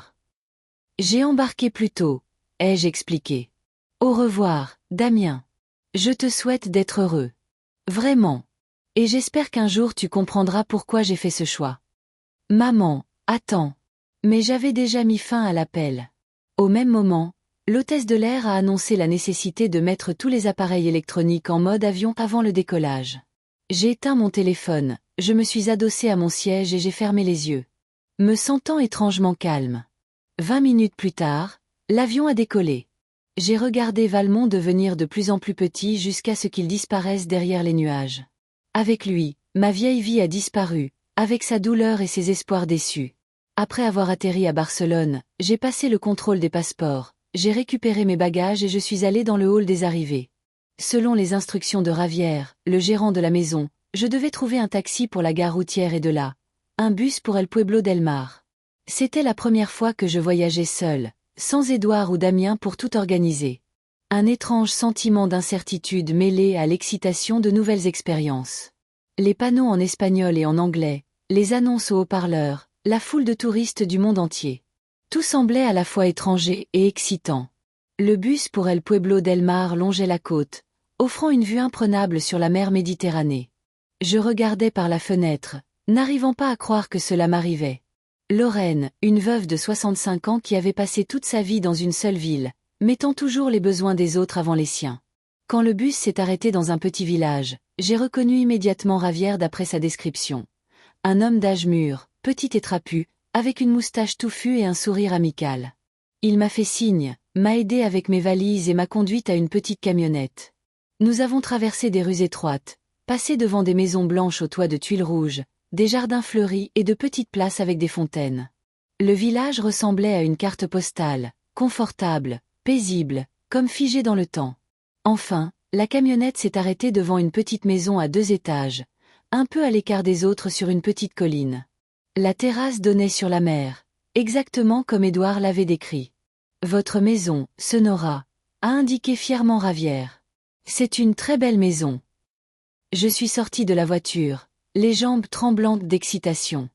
J'ai embarqué plus tôt, ai-je expliqué. Au revoir, Damien. Je te souhaite d'être heureux. Vraiment. Et j'espère qu'un jour tu comprendras pourquoi j'ai fait ce choix. Maman, attends. Mais j'avais déjà mis fin à l'appel. Au même moment, l'hôtesse de l'air a annoncé la nécessité de mettre tous les appareils électroniques en mode avion avant le décollage. J'ai éteint mon téléphone, je me suis adossée à mon siège et j'ai fermé les yeux. Me sentant étrangement calme. 20 minutes plus tard, l'avion a décollé. J'ai regardé Valmont devenir de plus en plus petit jusqu'à ce qu'il disparaisse derrière les nuages. Avec lui, ma vieille vie a disparu, avec sa douleur et ses espoirs déçus. Après avoir atterri à Barcelone, j'ai passé le contrôle des passeports, j'ai récupéré mes bagages et je suis allée dans le hall des arrivées. Selon les instructions de Ravière, le gérant de la maison, je devais trouver un taxi pour la gare routière et de là, un bus pour El Pueblo del Mar. C'était la première fois que je voyageais seule, sans Édouard ou Damien pour tout organiser. Un étrange sentiment d'incertitude mêlé à l'excitation de nouvelles expériences. Les panneaux en espagnol et en anglais, les annonces au haut-parleur, la foule de touristes du monde entier. Tout semblait à la fois étranger et excitant. Le bus pour El Pueblo del Mar longeait la côte, offrant une vue imprenable sur la mer Méditerranée. Je regardais par la fenêtre, n'arrivant pas à croire que cela m'arrivait. Lorraine, une veuve de 65 ans qui avait passé toute sa vie dans une seule ville, mettant toujours les besoins des autres avant les siens. Quand le bus s'est arrêté dans un petit village, j'ai reconnu immédiatement Javier d'après sa description. Un homme d'âge mûr, petit et trapu, avec une moustache touffue et un sourire amical. Il m'a fait signe, m'a aidé avec mes valises et m'a conduite à une petite camionnette. Nous avons traversé des rues étroites, passé devant des maisons blanches aux toits de tuiles rouges, des jardins fleuris et de petites places avec des fontaines. Le village ressemblait à une carte postale, confortable, paisible, comme figé dans le temps. Enfin, la camionnette s'est arrêtée devant une petite maison à 2 étages, un peu à l'écart des autres sur une petite colline. La terrasse donnait sur la mer, exactement comme Édouard l'avait décrit. « Votre maison, Sonora », a indiqué fièrement Javier. « C'est une très belle maison. » Je suis sortie de la voiture, les jambes tremblantes d'excitation.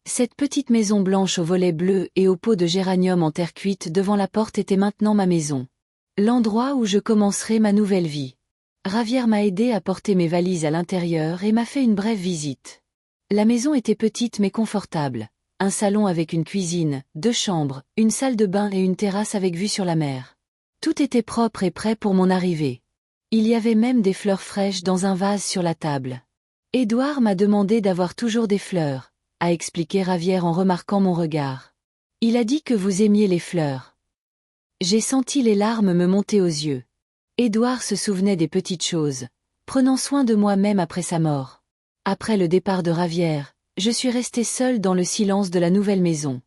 Cette petite maison blanche aux volets bleus et aux pots de géranium en terre cuite devant la porte était maintenant ma maison. L'endroit où je commencerai ma nouvelle vie. Javier m'a aidé à porter mes valises à l'intérieur et m'a fait une brève visite. La maison était petite mais confortable. Un salon avec une cuisine, 2 chambres, une salle de bain et une terrasse avec vue sur la mer. Tout était propre et prêt pour mon arrivée. Il y avait même des fleurs fraîches dans un vase sur la table. Édouard m'a demandé d'avoir toujours des fleurs, a expliqué Javier en remarquant mon regard. Il a dit que vous aimiez les fleurs. J'ai senti les larmes me monter aux yeux. Édouard se souvenait des petites choses, prenant soin de moi même après sa mort. Après le départ de Javier, je suis restée seule dans le silence de la nouvelle maison.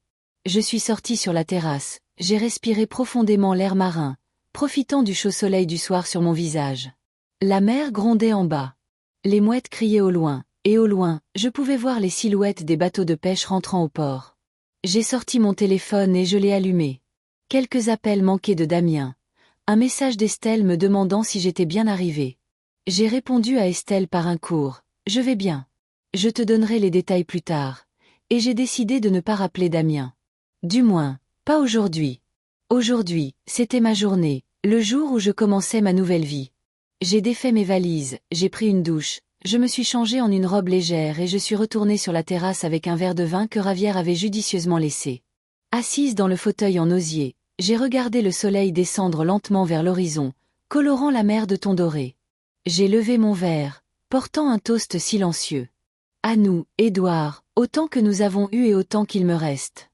Je suis sortie sur la terrasse, j'ai respiré profondément l'air marin, profitant du chaud soleil du soir sur mon visage. La mer grondait en bas. Les mouettes criaient au loin, et au loin, je pouvais voir les silhouettes des bateaux de pêche rentrant au port. J'ai sorti mon téléphone et je l'ai allumé. Quelques appels manqués de Damien. Un message d'Estelle me demandant si j'étais bien arrivée. J'ai répondu à Estelle par un court « Je vais bien. Je te donnerai les détails plus tard », et j'ai décidé de ne pas rappeler Damien. Du moins, pas aujourd'hui. Aujourd'hui, c'était ma journée, le jour où je commençais ma nouvelle vie. J'ai défait mes valises, j'ai pris une douche, je me suis changée en une robe légère et je suis retournée sur la terrasse avec un verre de vin que Javier avait judicieusement laissé. Assise dans le fauteuil en osier, j'ai regardé le soleil descendre lentement vers l'horizon, colorant la mer de tons dorés. J'ai levé mon verre, portant un toast silencieux. À nous, Édouard, autant que nous avons eu et autant qu'il me reste.